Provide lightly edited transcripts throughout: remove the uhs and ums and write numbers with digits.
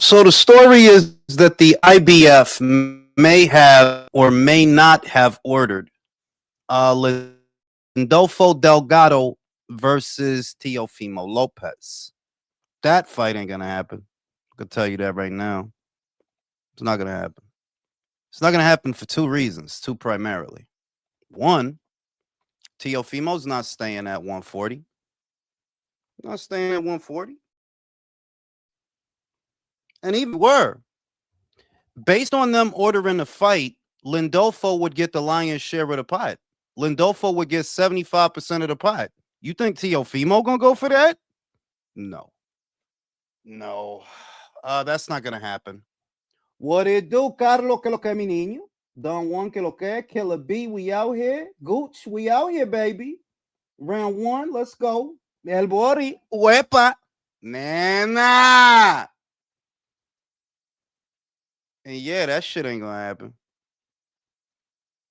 So the story is that the IBF may have or may not have ordered Lindolfo Delgado versus Teofimo Lopez. That fight ain't gonna happen. I can tell you that right now. It's not gonna happen. It's not gonna happen for two reasons, two primarily. One, Teofimo's not staying at 140. Not staying at 140. And even were, based on them ordering the fight, Lindolfo would get the lion's share of the pot. Lindolfo would get 75% of the pot. You think Teofimo gonna go for that? No. No. That's not gonna happen. What it do, Carlos? Que lo que mi niño? Don Juan, que lo que? Killer B, we out here. Gooch, we out here, baby. Round one, let's go. El Bori, huepa. Nana. And yeah, that shit ain't gonna happen.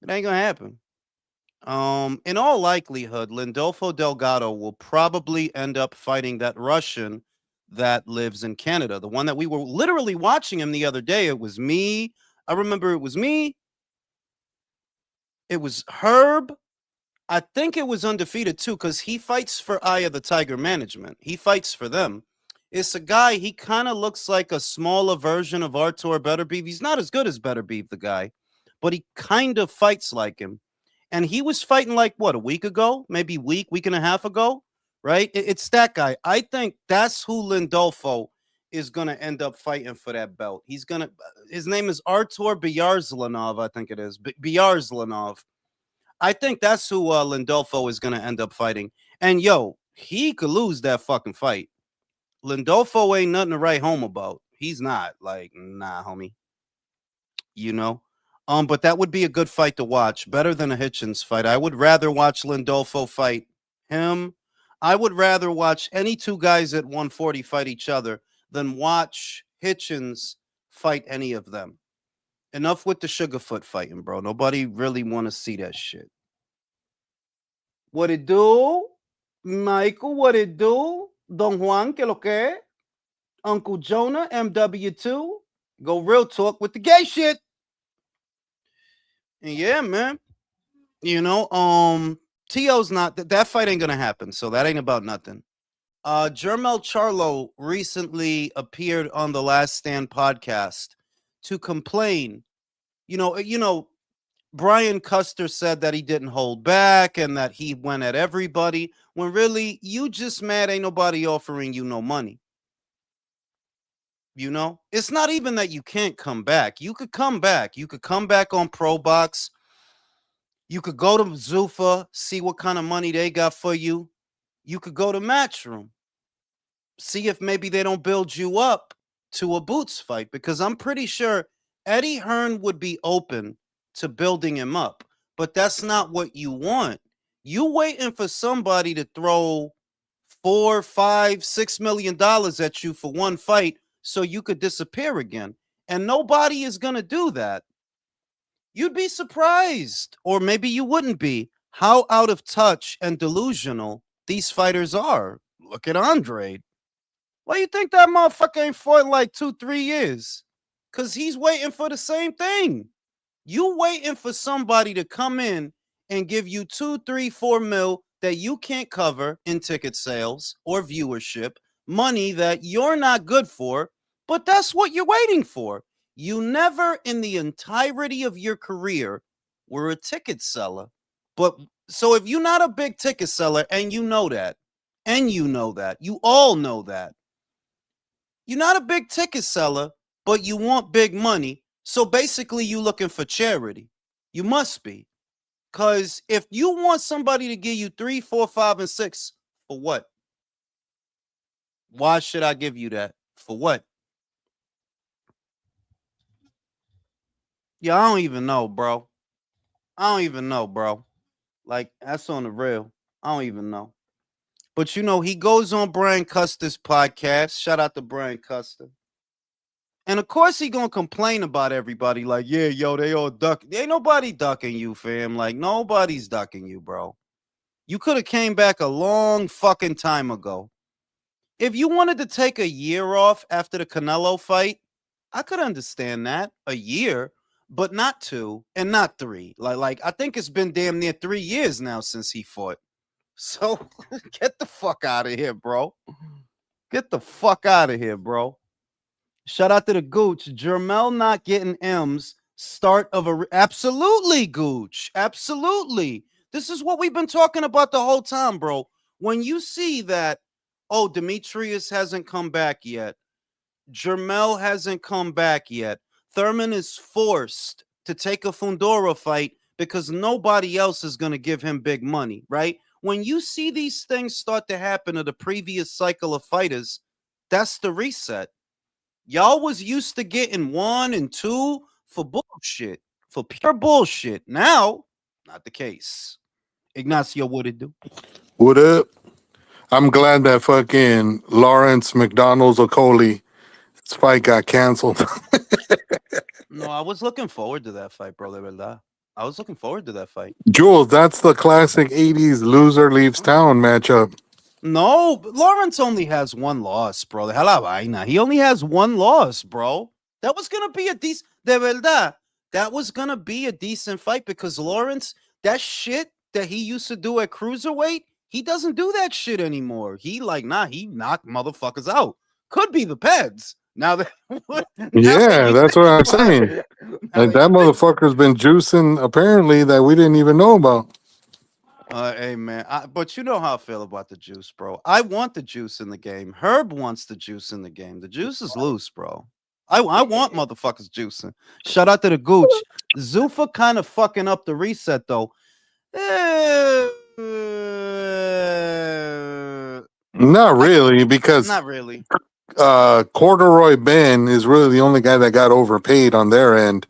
It ain't gonna happen. In all likelihood, Lindolfo Delgado will probably end up fighting that Russian that lives in Canada. The one that we were literally watching him the other day. It was me. I remember it was me. It was Herb. I think it was Undefeated too, because he fights for Eye of the Tiger Management. He fights for them. It's a guy, he kind of looks like a smaller version of Artur Beterbiev. He's not as good as Beterbiev, the guy, but he kind of fights like him. And he was fighting like, what, a week ago? Maybe week and a half ago, right? It's that guy. I think that's who Lindolfo is going to end up fighting for that belt. He's going to, his name is Artur Byarzlanov, I think it is. Byarzlanov. I think that's who Lindolfo is going to end up fighting. And yo, he could lose that fucking fight. Lindolfo ain't nothing to write home about. He's not. Like, nah, homie. You know? But that would be a good fight to watch. Better than a Hitchens fight. I would rather watch Lindolfo fight him. I would rather watch any two guys at 140 fight each other than watch Hitchens fight any of them. Enough with the Sugarfoot fighting, bro. Nobody really want to see that shit. What it do? Michael, what it do? Don Juan, que lo que? Uncle Jonah, MW2. Go real talk with the gay shit. And yeah, man. You know, T.O.'s not, that fight ain't gonna happen, so that ain't about nothing. Jermel Charlo recently appeared on the Last Stand podcast to complain. You know, Brian Custer said that he didn't hold back and that he went at everybody, when really you just mad ain't nobody offering you no money. You know, it's not even that you can't come back. You could come back. You could come back on Pro Box. You could go to Zuffa, see what kind of money they got for you. You could go to Matchroom, see if maybe they don't build you up to a Boots fight, because I'm pretty sure Eddie Hearn would be open to building him up. But that's not what you want. You waiting for somebody to throw $4, $5, $6 million at you for one fight so you could disappear again. And nobody is going to do that. You'd be surprised, or maybe you wouldn't be, how out of touch and delusional these fighters are. Look at Andre. Why you think that motherfucker ain't fought in like 2-3 years? Because he's waiting for the same thing. You waiting for somebody to come in and give you 2, 3, 4 mil that you can't cover in ticket sales or viewership, money that you're not good for, but that's what you're waiting for. You never in the entirety of your career were a ticket seller. But so if you're not a big ticket seller, and you know that, you all know that, you're not a big ticket seller, but you want big money. So basically you looking for charity. You must be. Because if you want somebody to give you 3, 4, 5, and 6, for what? Why should I give you that? For what? Yeah, I don't even know, bro. I don't even know, bro. Like, that's on the real. I don't even know. But you know, he goes on Brian Custer's podcast. Shout out to Brian Custer. And of course he gonna complain about everybody. Like, yeah, yo, they all duck. Ain't nobody ducking you, fam. Like, nobody's ducking you, bro. You could have came back a long fucking time ago. If you wanted to take a year off after the Canelo fight, I could understand that. A year, but not two and not three. Like I think it's been damn near 3 years now since he fought. So get the fuck out of here, bro. Get the fuck out of here, bro. Shout out to the Gooch. Jermel not getting M's. Start of a absolutely Gooch. Absolutely. This is what we've been talking about the whole time, bro. When you see that, oh, Demetrius hasn't come back yet. Jermel hasn't come back yet. Thurman is forced to take a Fundora fight because nobody else is going to give him big money, right? When you see these things start to happen to the previous cycle of fighters, that's the reset. Y'all was used to getting one and two for bullshit, for pure bullshit. Now, not the case. Ignacio, what it do? What up? I'm glad that fucking Lawrence McDonald's Okoli his fight got canceled. No, I was looking forward to that fight, bro. De verdad. I was looking forward to that fight. Jules, that's the classic 80s loser leaves town matchup. No, Lawrence only has one loss, bro. Deja la vaina. He only has one loss, bro. That was gonna be a decent, de verdad. That was gonna be a decent fight because Lawrence, that shit that he used to do at cruiserweight, he doesn't do that shit anymore. He like, nah, he knocked motherfuckers out. Could be the Peds. Now that now that Yeah, you that's think what I'm about saying. it, now Like that you that think motherfucker's been juicing apparently that we didn't even know about. hey man, but you know how I feel about the juice, bro. I want the juice in the game. Herb wants the juice in the game. The juice is loose, bro. I want motherfuckers juicing. Shout out to the Gooch. Zuffa kind of fucking up the reset though. Eh, Not I really, because not really, Corduroy Ben is really the only guy that got overpaid on their end.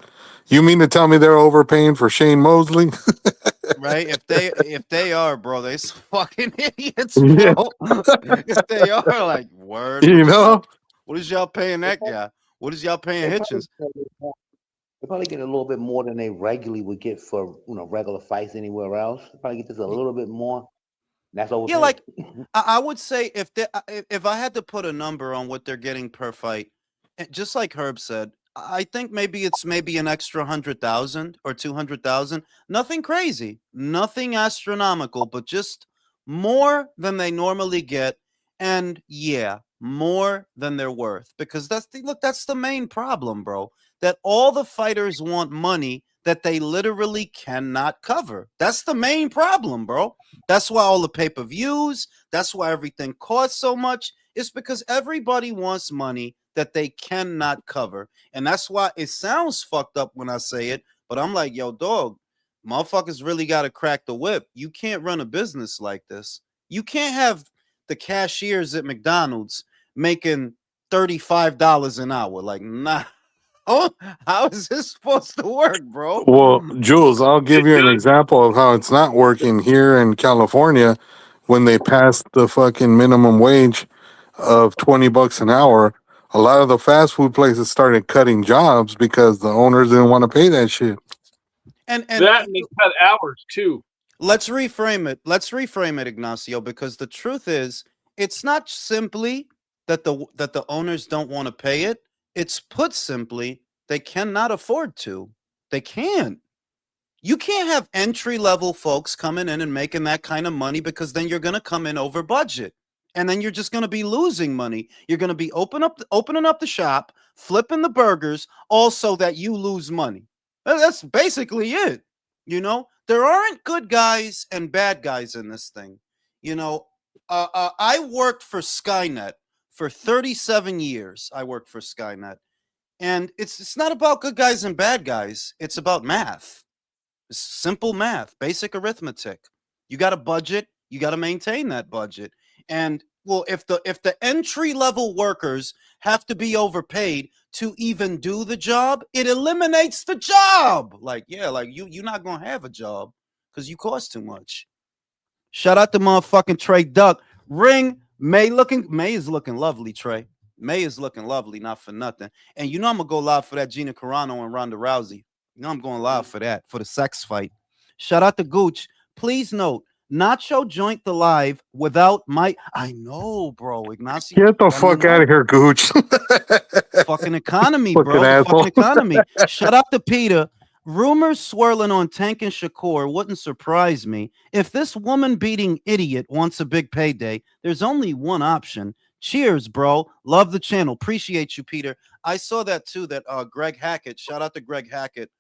You mean to tell me they're overpaying for Shane Mosley? right? If they are, bro, they some fucking idiots, Yeah, bro. If they are like word, you know? what is y'all paying that guy? What is y'all paying They probably Hitchens? they probably get a little bit more than they regularly would get for regular fights anywhere else. They probably get just a little bit more. That's Yeah, overpaid. like I would say if I had to put a number on what they're getting per fight, just like Herb said, I think maybe it's maybe an extra 100,000 or 200,000. Nothing crazy, nothing astronomical, but just more than they normally get, and yeah, more than they're worth. Because that's the main problem, bro. That all the fighters want money that they literally cannot cover. That's the main problem, bro. That's why all the pay-per-views, that's why everything costs so much. It's because everybody wants money that they cannot cover. And that's why it sounds fucked up when I say it, but I'm like, yo, dog, motherfuckers really got to crack the whip. You can't run a business like this. You can't have the cashiers at McDonald's making $35 an hour. Like, nah. Oh, how is this supposed to work, bro? Well, Jules, I'll It give you an does. example of how it's not working here in California when they passed the fucking minimum wage of 20 bucks an hour. A lot of the fast food places started cutting jobs because the owners didn't want to pay that shit. And That and they cut hours too. let's reframe it. Let's reframe it, Ignacio, because the truth is, it's not simply that the owners don't want to pay it. It's put simply, they cannot afford to. They can't. You can't have entry level folks coming in and making that kind of money because then you're going to come in over budget. And then you're just going to be losing money. You're going to be opening up the shop, flipping the burgers, also that you lose money. That's basically it. There aren't good guys and bad guys in this thing. You know, I worked for Skynet for 37 years. I worked for Skynet. And it's not about good guys and bad guys. It's about math. Simple math, basic arithmetic. You got a budget, you got to maintain that budget. And well, if the entry level workers have to be overpaid to even do the job, it eliminates the job. Like, yeah, like you're not going to have a job cuz you cost too much. Shout out to motherfucking Trey Duck. May is looking lovely, Trey. May is looking lovely, not for nothing. And you know I'm gonna go live for that Gina Carano and Ronda Rousey. You know I'm going live for that, for the sex fight. Shout out to Gooch. Please note, Nacho joint the live without my. I know, bro. Ignacio. Get the I mean, fuck out of here, Gooch. fucking economy, Fucking bro. The fucking asshole. economy. Shout out to Peter. Rumors swirling on Tank and Shakur wouldn't surprise me. If this woman beating idiot wants a big payday, there's only one option. Cheers, bro. Love the channel. Appreciate you, Peter. I saw that too. That Greg Hackett. Shout out to Greg Hackett.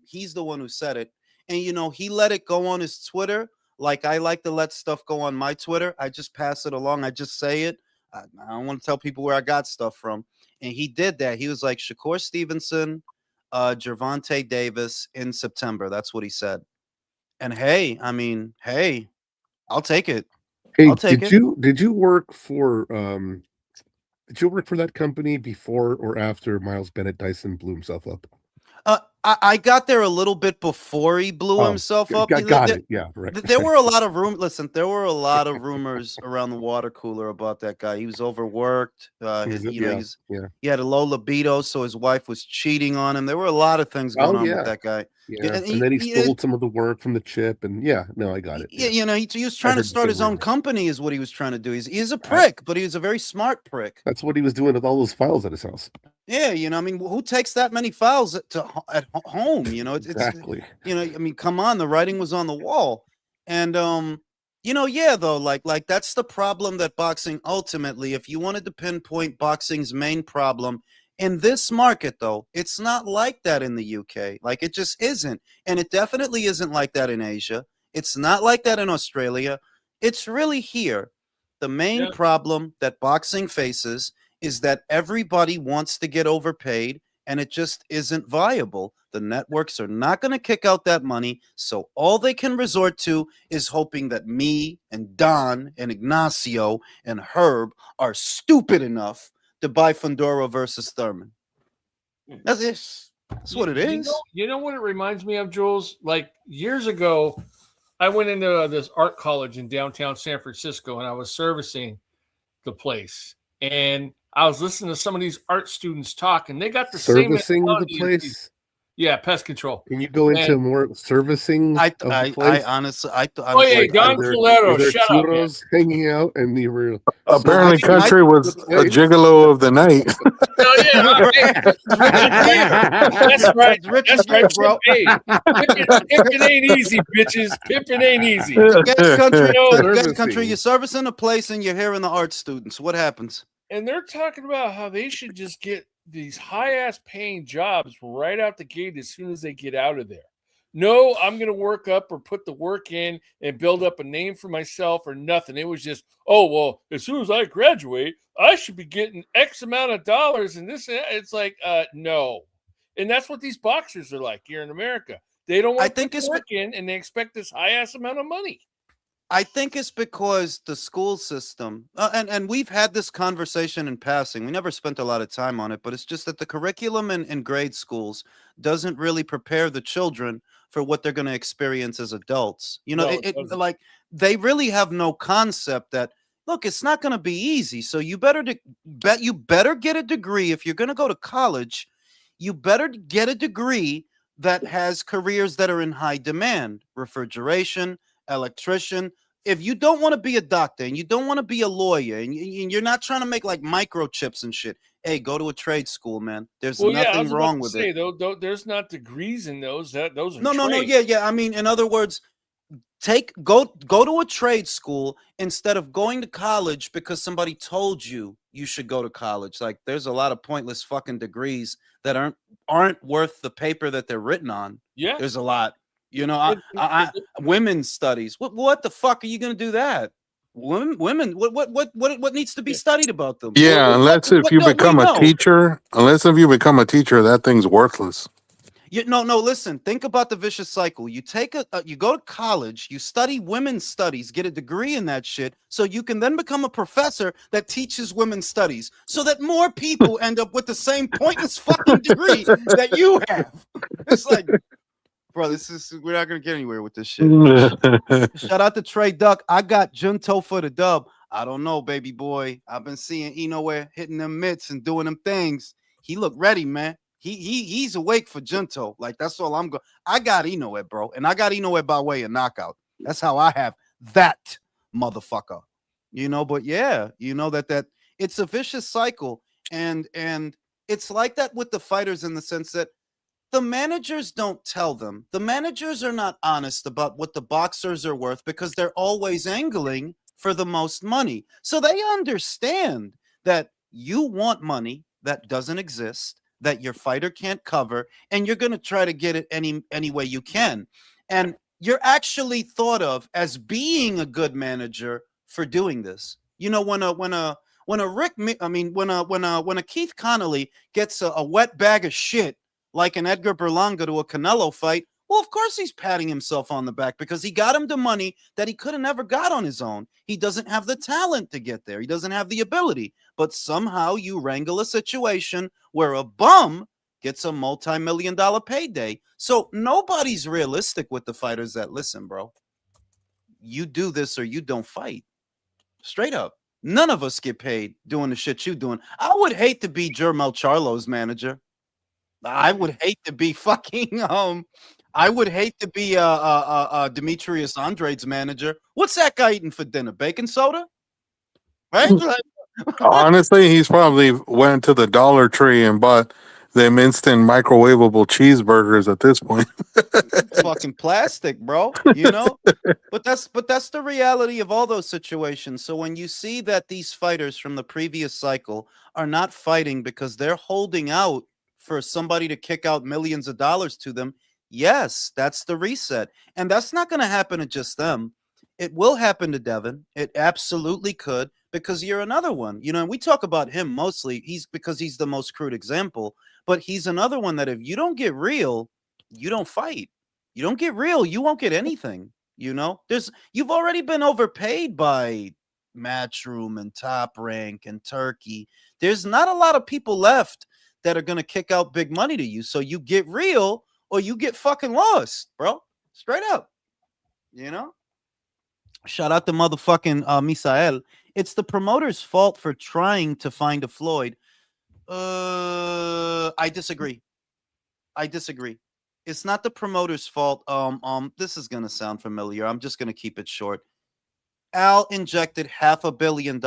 He's the one who said it. And he let it go on his Twitter. Like I like to let stuff go on my Twitter. I just pass it along. I just say it. I don't want to tell people where I got stuff from. And he did that. He was like Shakur Stevenson, Gervonta Davis in September. That's what he said. And hey, I mean, hey, I'll take it. Hey, I'll take it. did you work for that company before or after Miles Bennett Dyson blew himself up? I got there a little bit before he blew Oh, himself up. got it. Yeah, right. There were a lot of Listen, there were a lot of rumors around the water cooler about that guy. He was overworked. He had a low libido, so his wife was cheating on him. There were a lot of things going on with that guy. Yeah, and then he stole some of the work from the chip, and I got it. Yeah, he was trying to start his own company, is what he was trying to do. He's a prick, but he was a very smart prick. That's what he was doing with all those files at his house. Yeah, I mean, who takes that many files at home? Exactly. I mean, come on, the writing was on the wall, and though, like that's the problem that boxing ultimately, if you wanted to pinpoint boxing's main problem in this market, though, it's not like that in the UK. Like it just isn't, and it definitely isn't like that in Asia. It's not like that in Australia. It's really here. The main problem that boxing faces is that everybody wants to get overpaid and it just isn't viable. The networks are not going to kick out that money. So all they can resort to is hoping that me and Don and Ignacio and Herb are stupid enough to buy Fundora versus Thurman. That's it. That's what it is. You know what it reminds me of, Jules? Like years ago, I went into this art college in downtown San Francisco and I was servicing the place. And I was listening to some of these art students talk, and they got the servicing the place. Yeah, pest control. Can you go into more servicing? I honestly, oh yeah, Don Colero, shut up, man. Hanging out, and you were apparently country was a gigolo of the night. Oh yeah, that's right. That's right, bro. Hey, pimping ain't easy, bitches. Pimping ain't easy. Forget country. You're servicing a place, and you're hearing the art students. What happens? And they're talking about how they should just get these high-ass paying jobs right out the gate as soon as they get out of there. No, I'm going to work up or put the work in and build up a name for myself or nothing. It was just, oh, well, as soon as I graduate, I should be getting X amount of dollars. And this, it's like, no. And that's what these boxers are like here in America. They don't want to put work in and they expect this high-ass amount of money. I think it's because the school system, and we've had this conversation in passing. We never spent a lot of time on it, but it's just that the curriculum in grade schools doesn't really prepare the children for what they're going to experience as adults. Like they really have no concept that, look, it's not going to be easy. So you better get a degree. If you're going to go to college, you better get a degree that has careers that are in high demand, refrigeration, electrician. If you don't want to be a doctor and you don't want to be a lawyer and you're not trying to make like microchips and shit, hey, go to a trade school, man. There's nothing wrong with it. Though, there's not degrees in those. Those are no. Yeah. I mean, in other words, go to a trade school instead of going to college because somebody told you should go to college. Like, there's a lot of pointless fucking degrees that aren't worth the paper that they're written on. Yeah, there's a lot. Women's studies. What the fuck are you going to do that? Women. What needs to be studied about them? Yeah, unless if you become a teacher, that thing's worthless. No. Listen. Think about the vicious cycle. You you go to college, you study women's studies, get a degree in that shit, so you can then become a professor that teaches women's studies, so that more people end up with the same pointless fucking degree that you have. It's like, bro, we're not gonna get anywhere with this shit. Shout out to Trey Duck. I got Junto for the dub. I don't know, baby boy. I've been seeing Inoue hitting them mitts and doing them things. He looked ready, man. He's awake for Junto. Like, that's all I'm going. I got Inoue, bro, and I got Inoue by way of knockout. That's how I have that motherfucker. But yeah, that it's a vicious cycle, and it's like that with the fighters in the sense that the managers don't tell them. The managers are not honest about what the boxers are worth because they're always angling for the most money. So they understand that you want money that doesn't exist, that your fighter can't cover, and you're going to try to get it any way you can. And you're actually thought of as being a good manager for doing this. When a when a Keith Connolly gets a wet bag of shit like an Edgar Berlanga to a Canelo fight, well, of course he's patting himself on the back because he got him the money that he could have never got on his own. He doesn't have the talent to get there. He doesn't have the ability. But somehow you wrangle a situation where a bum gets a multi-million-dollar payday. So nobody's realistic with the fighters that listen, bro. You do this or you don't fight. Straight up. None of us get paid doing the shit you doing. I would hate to be Jermel Charlo's manager. I would hate to be fucking I would hate to be Demetrius Andrade's manager. What's that guy eating for dinner? Bacon soda? Right? Honestly, he's probably went to the Dollar Tree and bought them instant microwavable cheeseburgers at this point. Fucking plastic, bro. But that's the reality of all those situations. So when you see that these fighters from the previous cycle are not fighting because they're holding out for somebody to kick out millions of dollars to them, yes, that's the reset. And that's not going to happen to just them. It will happen to Devin. It absolutely could, because you're another one. And we talk about him mostly. Because he's the most crude example, but he's another one that if you don't get real, you don't fight. You don't get real, you won't get anything. You've already been overpaid by Matchroom and Top Rank and Turkey. There's not a lot of people left that are going to kick out big money to you. So you get real or you get fucking lost, bro. Straight up. Shout out to motherfucking Misael. It's the promoter's fault for trying to find a Floyd. I disagree. It's not the promoter's fault. This is gonna sound familiar. I'm just gonna keep it short. Al injected $500 million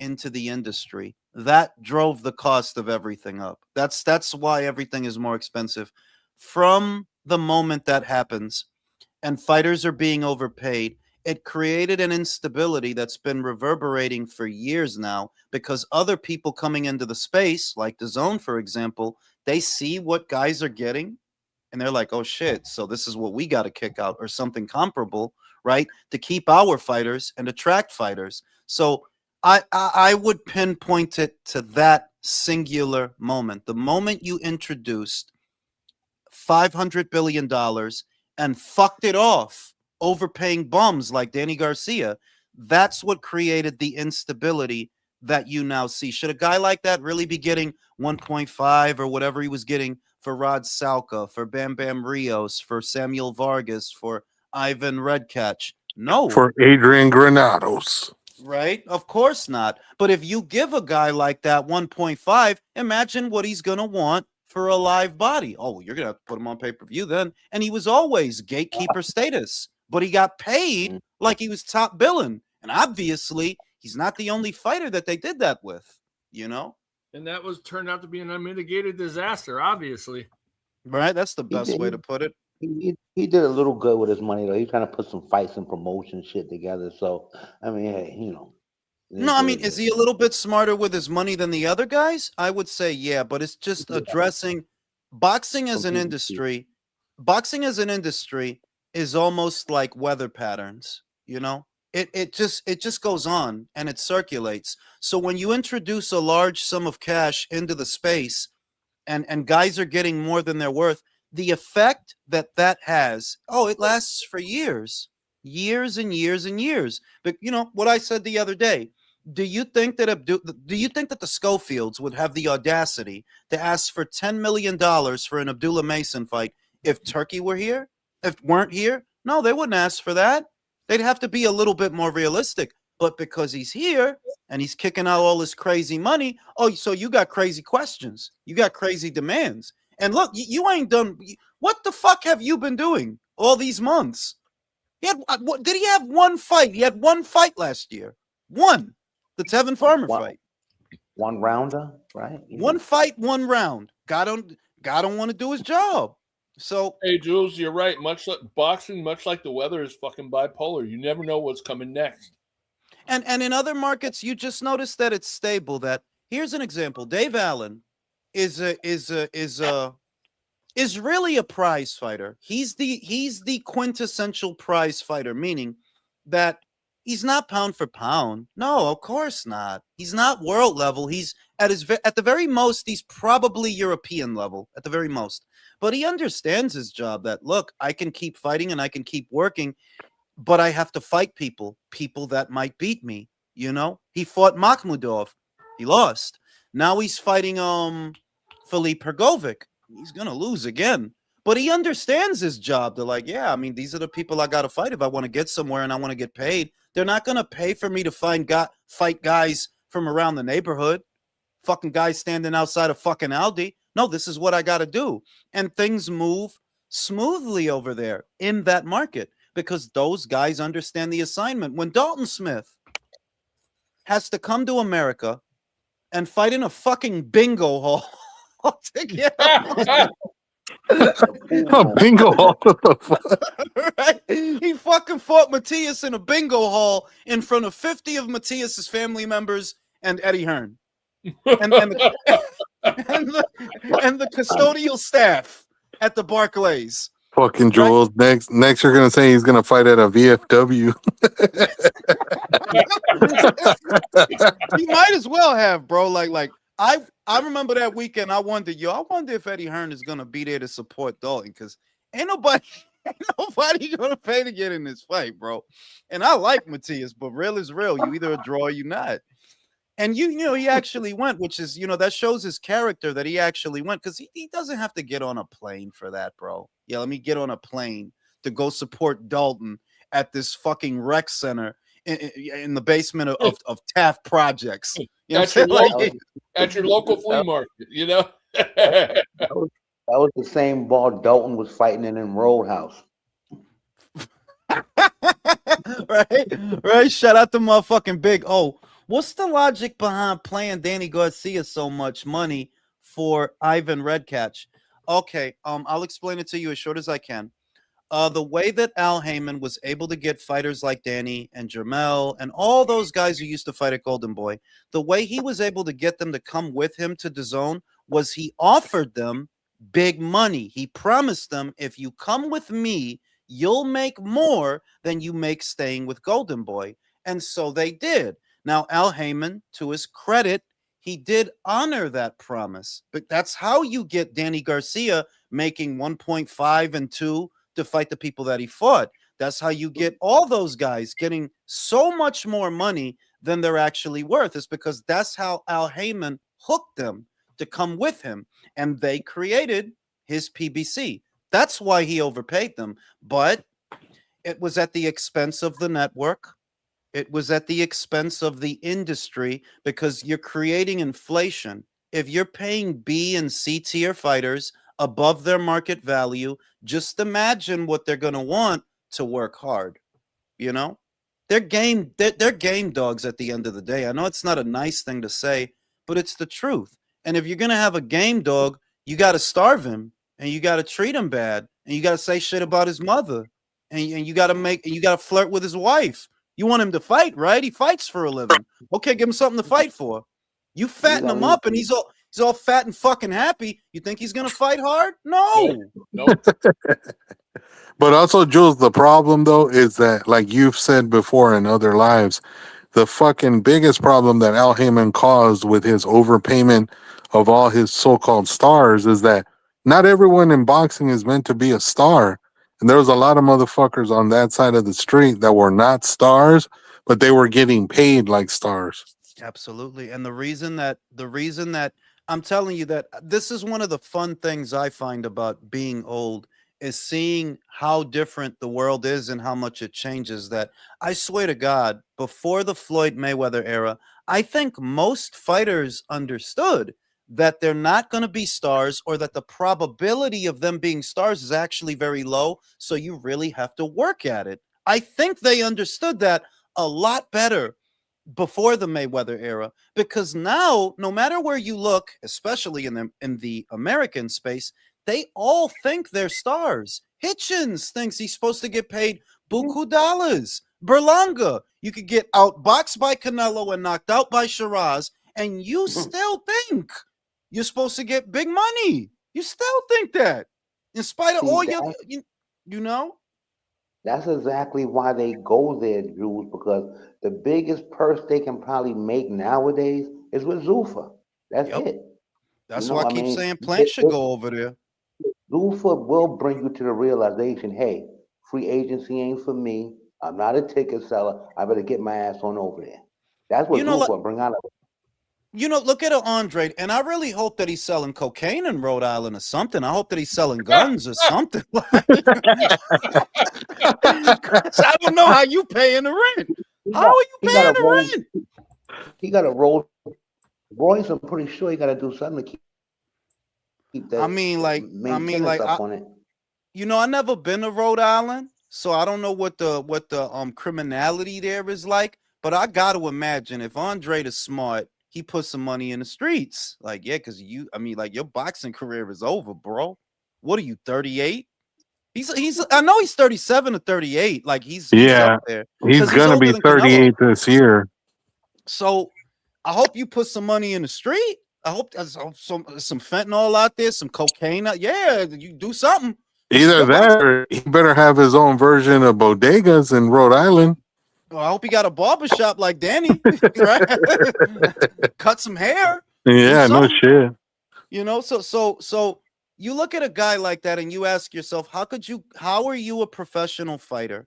into the industry. That drove the cost of everything up. That's why everything is more expensive. From the moment that happens, and fighters are being overpaid, it created an instability that's been reverberating for years now because other people coming into the space, like the Zone, for example, they see what guys are getting and they're like, oh shit, so this is what we got to kick out or something comparable, right? To keep our fighters and attract fighters. So I would pinpoint it to that singular moment. The moment you introduced $500 billion and fucked it off, overpaying bums like Danny Garcia, that's what created the instability that you now see. Should a guy like that really be getting 1.5 or whatever he was getting for Rod Salka, for Bam Bam Rios, for Samuel Vargas, for Ivan Redcatch? No. For Adrian Granados. Right? Of course not. But if you give a guy like that 1.5, imagine what he's going to want for a live body. Oh, you're going to have to put him on pay-per-view then. And he was always gatekeeper status, but he got paid like he was top billing. And obviously, he's not the only fighter that they did that with, And that turned out to be an unmitigated disaster, obviously. Right? That's the best way to put it. He did a little good with his money though. He kind of put some fights and promotion shit together. So I mean, hey, No, I mean, is he a little bit smarter with his money than the other guys? I would say yeah, but it's just addressing boxing as an industry. Boxing as an industry is almost like weather patterns, It just goes on and it circulates. So when you introduce a large sum of cash into the space and guys are getting more than they're worth, the effect that has, it lasts for years and years and years. But what I said the other day, do you think that the Schofields would have the audacity to ask for $10 million for an Abdullah Mason fight if Turkey were here? If weren't here? No, they wouldn't ask for that. They'd have to be a little bit more realistic. But because he's here and he's kicking out all this crazy money, so you got crazy questions. You got crazy demands. And look, you ain't done. What the fuck have you been doing all these months? He had did he have one fight? He had one fight last year. One. The Tevin Farmer One, fight. one rounder, right? One fight, one round. God don't want to do his job. So Hey, Jules, you're right. Much like boxing, much like the weather, is fucking bipolar. You never know what's coming next. and in other markets, you just notice that it's stable. That here's an example. Dave Allen is really a prize fighter. He's the quintessential prize fighter, meaning that he's not pound for pound. No, of course not. He's not world level. He's at the very most, he's probably European level at the very most. But he understands his job. That look, I can keep fighting and I can keep working, but I have to fight people that might beat me. He fought Makhmudov, he lost. Now he's fighting Filip Pergovic. He's gonna lose again, but he understands his job. They're like, yeah, I mean, these are the people I got to fight if I want to get somewhere and I want to get paid. They're not gonna pay for me to fight guys from around the neighborhood, fucking guys standing outside of fucking Aldi. No, this is what I got to do, and things move smoothly over there in that market because those guys understand the assignment. When Dalton Smith has to come to America and fight in a fucking bingo hall to get Oh, bingo hall. What the fuck? right? He fucking fought Matthias in a bingo hall in front of 50 of Matthias's family members and Eddie Hearn. And the, and the custodial staff at the Barclays. Fucking Jules. Next, you're gonna say he's gonna fight at a VFW. He might as well have, bro. Like I remember that weekend. I wonder if Eddie Hearn is gonna be there to support Dalton because ain't nobody gonna pay to get in this fight, bro. And I like Matthias, but real is real. You either a draw or you not. And he actually went, which is, that shows his character that he actually went because he doesn't have to get on a plane for that, bro. Yeah, let me get on a plane to go support Dalton at this fucking rec center in the basement of Taft Projects. You know At your, what I'm local, saying? at your local flea market, That was the same ball Dalton was fighting in Roadhouse. Right. Shout out to motherfucking Big O. What's the logic behind paying Danny Garcia so much money for Ivan Redcatch? Okay, I'll explain it to you as short as I can. The way that Al Heyman was able to get fighters like Danny and Jermel and all those guys who used to fight at Golden Boy, the way he was able to get them to come with him to the zone was he offered them big money. He promised them, if you come with me, you'll make more than you make staying with Golden Boy. And so they did. Now, Al Heyman, to his credit, he did honor that promise. But that's how you get Danny Garcia making 1.5 and 2 to fight the people that he fought. That's how you get all those guys getting so much more money than they're actually worth. Is because that's how Al Heyman hooked them to come with him. And they created his PBC. That's why he overpaid them. But it was at the expense of the network. It was at the expense of the industry because you're creating inflation. If you're paying B and C tier fighters above their market value, just imagine what they're going to want to work hard. They're game dogs at the end of the day. I know it's not a nice thing to say, but it's the truth. And if you're going to have a game dog, you got to starve him and you got to treat him bad and you got to say shit about his mother and you got to flirt with his wife. You want him to fight, right? He fights for a living. Okay, give him something to fight for. You fatten him up and he's all fat and fucking happy. You think he's gonna fight hard? No. Nope. But also, Jules, the problem though is that, like you've said before in other lives, the fucking biggest problem that Al Heyman caused with his overpayment of all his so-called stars is that not everyone in boxing is meant to be a star. And there was a lot of motherfuckers on that side of the street that were not stars, but they were getting paid like stars. Absolutely. And the reason that I'm telling you that this is one of the fun things I find about being old is seeing how different the world is and how much it changes. That I swear to God, before the Floyd Mayweather era, I think most fighters understood that they're not going to be stars or that the probability of them being stars is actually very low. So you really have to work at it. I think they understood that a lot better before the Mayweather era, because now no matter where you look, especially in the American space, they all think they're stars. Hitchens thinks he's supposed to get paid buku dollars. Berlanga, you could get outboxed by Canelo and knocked out by Shiraz, and you still think you're supposed to get big money. You still think that, in spite of See, all you know. that's exactly why they go there, Jews, because the biggest purse they can probably make nowadays is with Zuffa. That's Yep. it. You That's why know, I I keep mean, saying Plant should go over there. Zuffa will bring you to the realization, hey, free agency ain't for me. I'm not a ticket seller. I better get my ass on over there. That's You what know, like, Zuffa bring out. look at Andre, and I really hope that he's selling cocaine in Rhode Island or something. I hope that he's selling guns or something. Like, 'cause I don't know how you paying the rent. How are you He got paying a roll. the rent? He got a Rolls Royce. I'm pretty sure he got to do something to keep I that mean, like, maintenance up on it. I never been to Rhode Island, so I don't know what the criminality there is like. But I got to imagine if Andre is smart, he put some money in the streets. Like, yeah, because like your boxing career is over, bro. What are you, 38? He's I know he's 37 or 38. Like he's up Yeah, there he's because he's gonna older be than Canelo. 38 this year. So I hope you put some money in the street. I hope there's some fentanyl out there, some cocaine out. Yeah, you do something. It's Either your box. that, or he better have his own version of bodegas in Rhode Island. Well, I hope he got a barber shop like Danny, right? Cut some hair, do Yeah, no something. shit. So you look at a guy like that and you ask yourself, how are you a professional fighter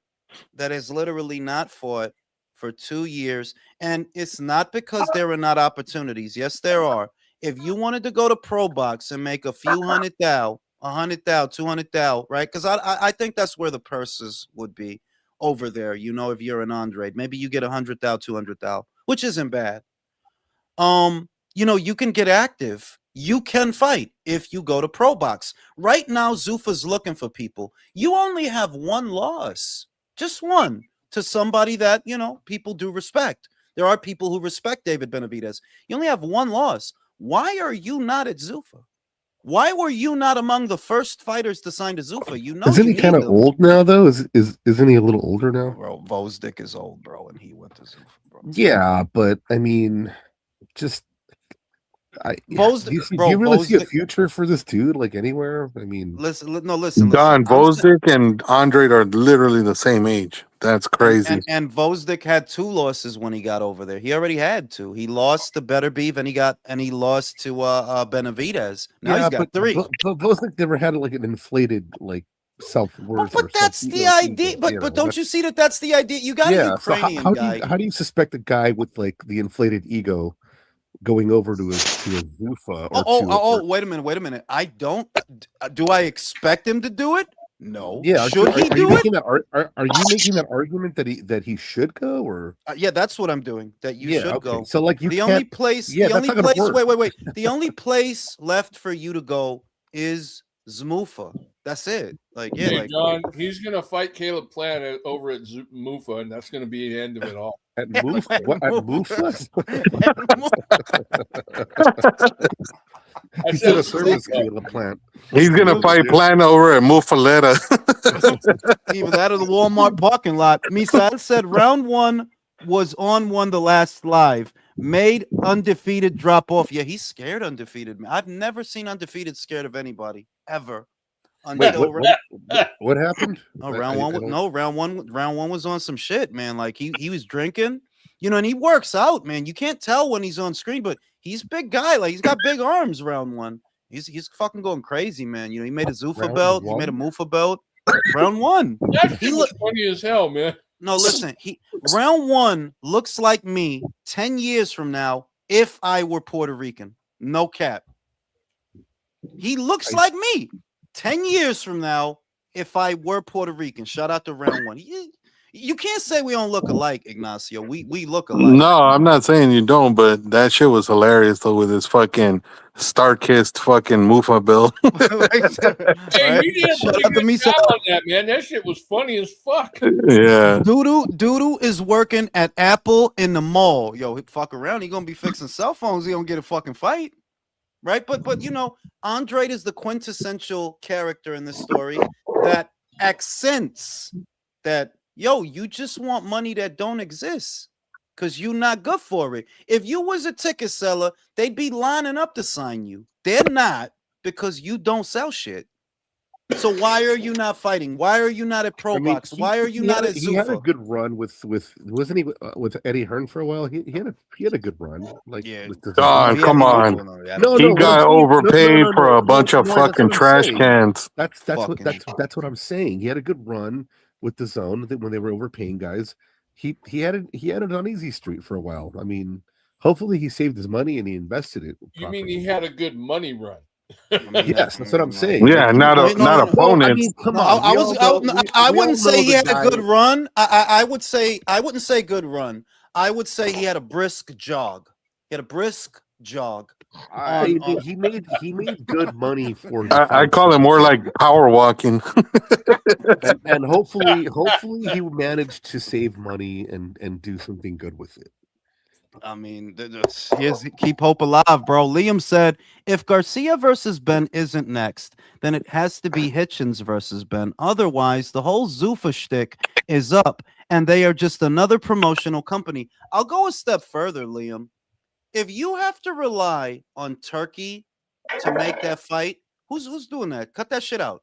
that has literally not fought for 2 years? And it's not because there are not opportunities. Yes, there are. If you wanted to go to pro box and make a few hundred thou, 100 thou, 200 thou, right? Because I think that's where the purses would be over there. If you're an Andre, maybe you get 100 thou, 200 thou, which isn't bad. You can get active. You can fight if you go to pro box. Right now, Zuffa's looking for people. You only have one loss, just one, to somebody that, people do respect. There are people who respect David Benavidez. You only have one loss. Why are you not at Zuffa? Why were you not among the first fighters to sign to Zuffa? Isn't You he kind need of them. old now though? Isn't he a little older now? Bro, Vosdick is old, bro, and he went to Zuffa, bro. Yeah, but I mean, just do you really see a Vosdick. future for this dude like anywhere? I mean, Listen. Don Vosdick and Andre are literally the same age. That's And crazy. and Vosdick had two losses when he got over there. He already had two. He lost to Better Beef and he lost to Benavidez. Now he's got three. but Boznik never had like an inflated like self-worth or But self that's the ego. idea. But don't you see that that's the idea? You got a Yeah. So Ukrainian guy. how do you suspect a guy with like the inflated ego going over to a Zuffa Wait a minute. I don't. Do I expect him to do it? No. Yeah, Should he are you do it? making that are you making that argument that he should go or Yeah, that's what I'm doing. That you should go. So like The only place. Yeah, The that's only not gonna place. work. Wait. The only place left for you to go is Zmuffa. That's it. Like, yeah, Hey, John, he's going to fight Caleb Plant over at Mufa, and that's going to be the end of it all. At Mufa? What? At Mufa? He's in a service Caleb Plant. He's gonna fight Plant over at Mufaletta. Either that or the Walmart parking lot. Misa said round one was on one the last live. Made undefeated drop off. Yeah, he's scared undefeated. Man. I've never seen undefeated scared of anybody ever. Wait, what happened? Round one was on some shit, man. Like he was drinking, and he works out, man. You can't tell when he's on screen, but he's a big guy. Like he's got big arms. Round one, he's fucking going crazy, man. He made a Zuffa belt, he made a Mufa belt. Round one, he looks funny as hell, man. No, listen, round one looks like me 10 years from now if I were Puerto Rican. No cap. He looks like me 10 years from now if I were Puerto Rican. Shout out to round one. You can't say we don't look alike, Ignacio. We look alike. No, I'm not saying you don't, but that shit was hilarious though with his fucking star kissed fucking Mufa bill. Hey, Right? he did a Shout pretty out to good Misa. job on that, man. That shit was funny as fuck. Yeah. Doodoo is working at Apple in the mall. Yo, he fuck around. He gonna be fixing cell phones. He gonna get a fucking fight, right? But you know, Andre is the quintessential character in this story that accents that you just want money that don't exist because you're not good for it. If you was a ticket seller, they'd be lining up to sign you. They're not because you don't sell shit. So why are you not fighting? Why are you not at Pro I mean, Box? Why are you not at he had a Zuffa? good run with wasn't he with Eddie Hearn for a while? He had a good run like Yeah. with the No, God, he had come no, on. no, no. He had a no He no what I'm got saying overpaid for a bunch of no that's fucking what I'm trash saying. cans. fucking. That's what I'm saying. He had a good run with the zone when they were overpaying guys. He had it on easy street for a while. I mean, hopefully he saved his money and he invested it You mean properly. he had a good money run? I mean, Yes, that's what I'm no, saying. Like Yeah, he, not no, I mean, opponents. come no. on. I was. I We all wouldn't say know he the had a guy. good run. I would say. I wouldn't say good run. I would say he had a brisk jog. He had a brisk jog. On. He made good money for the I fights, call it more like power walking. and hopefully he managed to save money and do something good with it. I mean, here's keep hope alive, bro. Liam said if Garcia versus Ben isn't next, then it has to be Hitchens versus Ben. Otherwise, the whole Zuffa shtick is up, and they are just another promotional company. I'll go a step further, Liam. If you have to rely on Turkey to make that fight, who's doing that? Cut that shit out.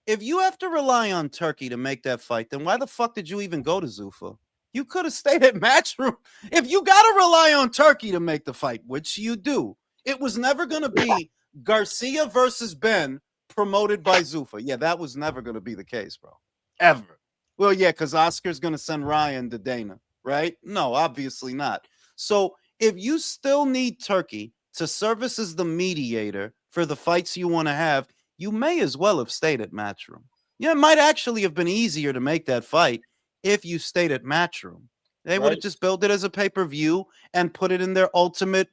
If you have to rely on Turkey to make that fight, then why the fuck did you even go to Zuffa? You could have stayed at Matchroom. If you got to rely on Turkey to make the fight, which you do, it was never going to be Garcia versus Ben promoted by Zuffa. Yeah, that was never going to be the case, bro. Ever. Well, yeah, because Oscar's going to send Ryan to Dana, right? No, obviously not. So if you still need Turkey to service as the mediator for the fights you want to have, you may as well have stayed at Matchroom. Yeah, it might actually have been easier to make that fight if you stayed at Matchroom. They would have Right. just built it as a pay-per-view and put it in their ultimate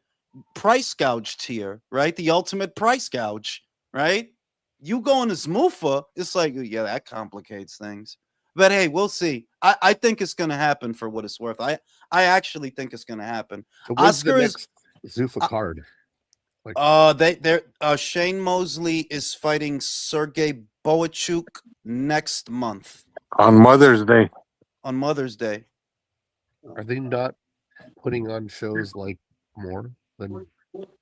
price gouge tier, right? The ultimate price gouge, right? You going to Smoofa, it's like, yeah, that complicates things. But hey, we'll see. I think it's gonna happen for what it's worth. I actually think it's gonna happen. So when's the Oscar is next Zuffa card? Like, they're Shane Mosley is fighting Sergey Boachuk next month On Mother's Day. on Mother's Day. are they not putting on shows like more than?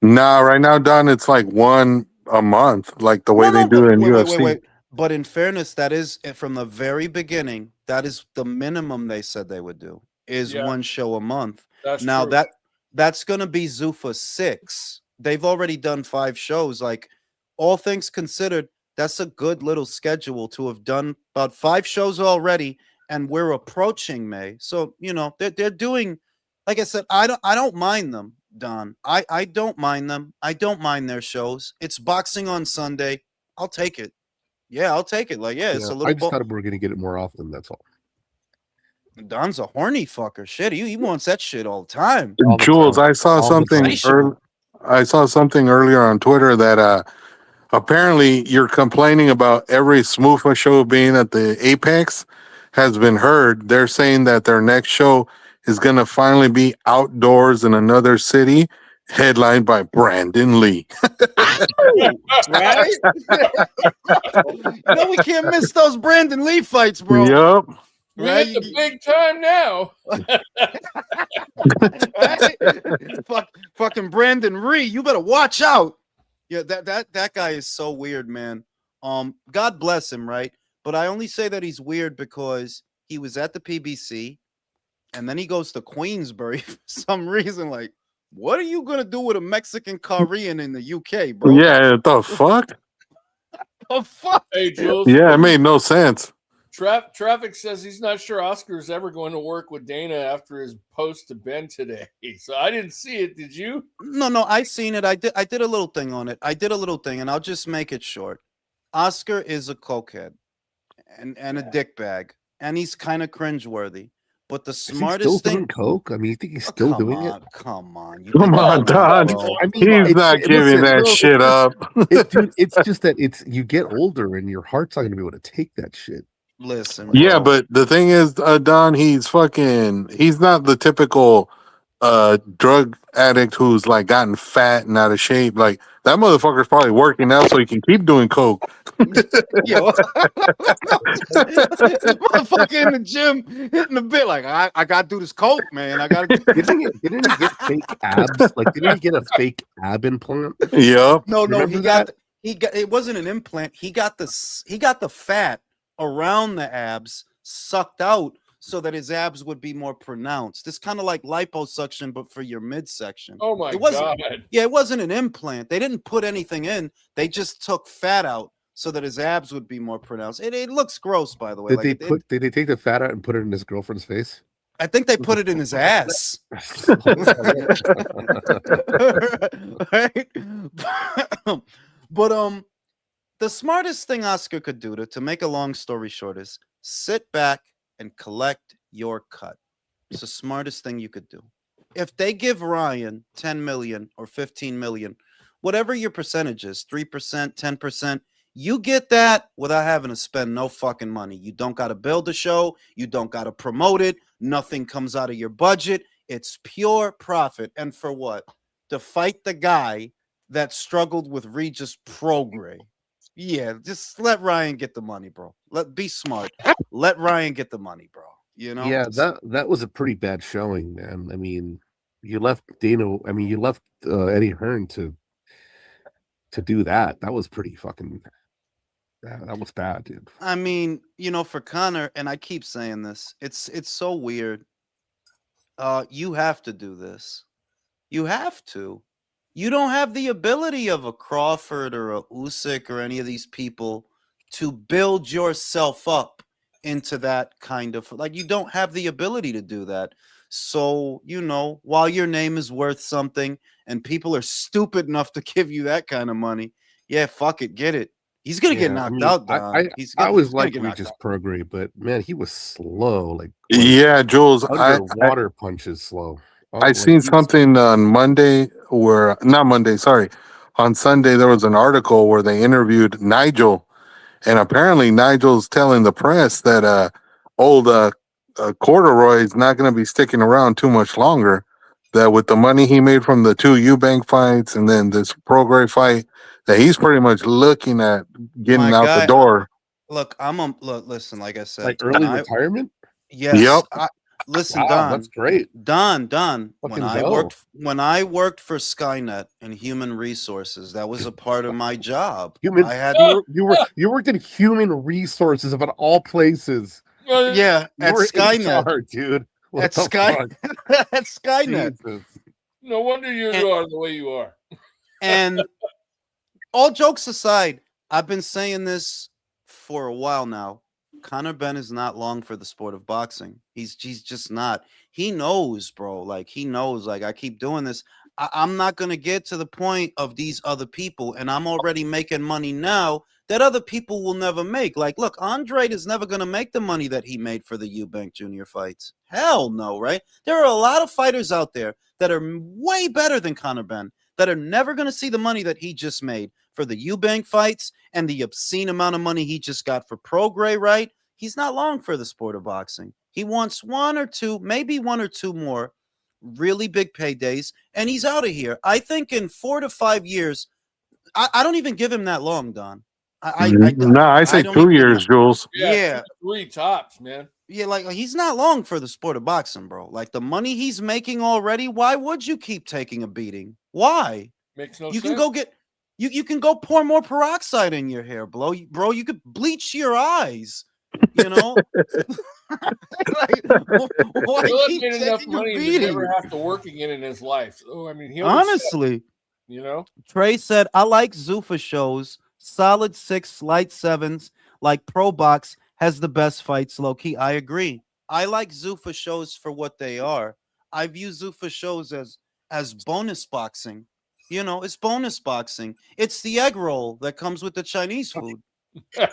Nah, right now, Don, it's like one a month, like the way No, they no, do but it in wait, UFC. wait. But in fairness, that is from the very beginning. That is the minimum they said they would do is Yeah, one show a month. that's Now true. that's going to be Zuffa 6. They've already done 5 shows. Like all things considered, that's a good little schedule to have done about 5 shows already, and we're approaching May. So they're doing. Like I said, I don't mind them, Don. I don't mind them. I don't mind their shows. It's boxing on Sunday. I'll take it. Yeah, I'll take it. Like, yeah, it's Yeah, a I little. just thought we were going to get it more often. That's all. Don's a horny fucker. Shit, he wants that shit all the time. All the Jules, time. I saw All the something. time. Insatiable. I saw something earlier on Twitter that apparently you're complaining about every Smoofa show being at the Apex has been heard. They're saying that their next show is going to finally be outdoors in another city, headlined by Brandon Lee. Right? We can't miss those Brandon Lee fights, bro. Yep. We Right? hit the big time now. Right? Fucking Brandon Lee, you better watch out. Yeah, that guy is so weird, man. God bless him, right? But I only say that he's weird because he was at the PBC and then he goes to Queensbury for some reason. Like, what are you gonna do with a Mexican Korean in the UK, bro? Yeah, the fuck? The fuck? Hey, Jules. Yeah, it made no sense. Traffic says he's not sure Oscar's ever going to work with Dana after his post to Ben today. So I didn't see it. Did you? No, I seen it. I did a little thing on it. I did a little thing, and I'll just make it short. Oscar is a cokehead and a dickbag. and he's kind of cringeworthy. But the Is he still smartest doing thing, coke? I mean, you think he's oh, still doing it? come on, you Come think I'm on, dumb, Don. bro? I mean, He's not giving listen, that no, shit up. dude. It's just that you get older and your heart's not going to be able to take that shit. Listen, Yeah, bro. but the thing is, Don, he's not the typical drug addict who's like gotten fat and out of shape. Like that motherfucker's probably working out so he can keep doing coke. Yo, motherfucker in the gym hitting the bit like I gotta do this coke, man. I gotta. Didn't he get fake abs? Like, didn't he get a fake ab implant? Yep. No. Remember that? He got. It wasn't an implant. He got the fat around the abs sucked out so that his abs would be more pronounced. It's kind of like liposuction, but for your midsection. Oh my It wasn't. god. Yeah, it wasn't an implant. They didn't put anything in. They just took fat out so that his abs would be more pronounced. It looks gross, by the way. Did Like Did they take the fat out and put it in his girlfriend's face? I think they put it in his ass. Right? But the smartest thing Oscar could do to make a long story short is sit back and collect your cut. It's the smartest thing you could do. If they give Ryan 10 million or 15 million, whatever your percentage is, 3%, 10%, you get that without having to spend no fucking money. You don't got to build a show. You don't got to promote it. Nothing comes out of your budget. It's pure profit. And for what? To fight the guy that struggled with Regis Progray. Yeah, just let Ryan get the money, bro. Be smart. Let Ryan get the money, bro. You know? Yeah, that was a pretty bad showing, man. I mean, you left Dano. I mean, you left Eddie Hearn to do that. That was pretty fucking. That was bad, dude. I mean, for Connor, and I keep saying this, it's so weird. You have to do this. You have to. You don't have the ability of a Crawford or a Usyk or any of these people to build yourself up into that kind of like you don't have the ability to do that. So, while your name is worth something and people are stupid enough to give you that kind of money, yeah, fuck it, get it. He's gonna get Yeah, I knocked mean, out, Don. I He's always gonna like get knocked Regis out. Progray, but man, he was slow, like Yeah, Jules. underwater punches slow. I Like seen he was. something on Monday where not Monday, sorry. On Sunday there was an article where they interviewed Nigel, and apparently Nigel's telling the press that old Corduroy's not going to be sticking around too much longer. That with the money he made from the two Eubank fights and then this Prograis fight, that he's pretty much looking at getting My out the guy, door. look, look, listen, like I Like said, early retirement? yes, Yep. listen, Wow, that's great. Don, Fucking go. when I worked for Skynet and Human Resources, that was a part of my job. Human I had, you worked in human resources of all places. yeah, You at were Skynet, HR, dude. What at the Sky, fuck? at Skynet, Jesus. No wonder you and, are the way you are. and all jokes aside, I've been saying this for a while now. Conor Benn is not long for the sport of boxing. He's just not. He knows, bro. Like he knows. Like I keep doing this. I'm not gonna get to the point of these other people, and I'm already making money now that other people will never make. Like, look, Andre is never gonna make the money that he made for the Eubank Junior fights. Hell no, right? There are a lot of fighters out there that are way better than Conor Benn that are never gonna see the money that he just made for the Eubank fights and the obscene amount of money he just got for Prograis, right? He's not long for the sport of boxing. He wants one or two, maybe one or two more really big paydays, and he's out of here. I think in 4 to 5 years, I don't even give him that long, Don. No, I I say don't 2 even give him that. years, Jules. Yeah, Yeah, 3 tops, man. yeah, like he's not long for the sport of boxing, bro. Like the money he's making already, why would you keep taking a beating? Why? Makes no You can sense. go get you can go pour more peroxide in your hair, bro. You could bleach your eyes. You know, like, why Philip keep made enough taking a money to beating? never have to work again in his life. Oh, I mean, he always said, Honestly, you know. Trey said, I like Zuffa shows. Solid 6, light 7s, like Pro Box has the best fights, low key. I agree. I like Zuffa shows for what they are. I view Zuffa shows as bonus boxing. It's bonus boxing. It's the egg roll that comes with the Chinese food.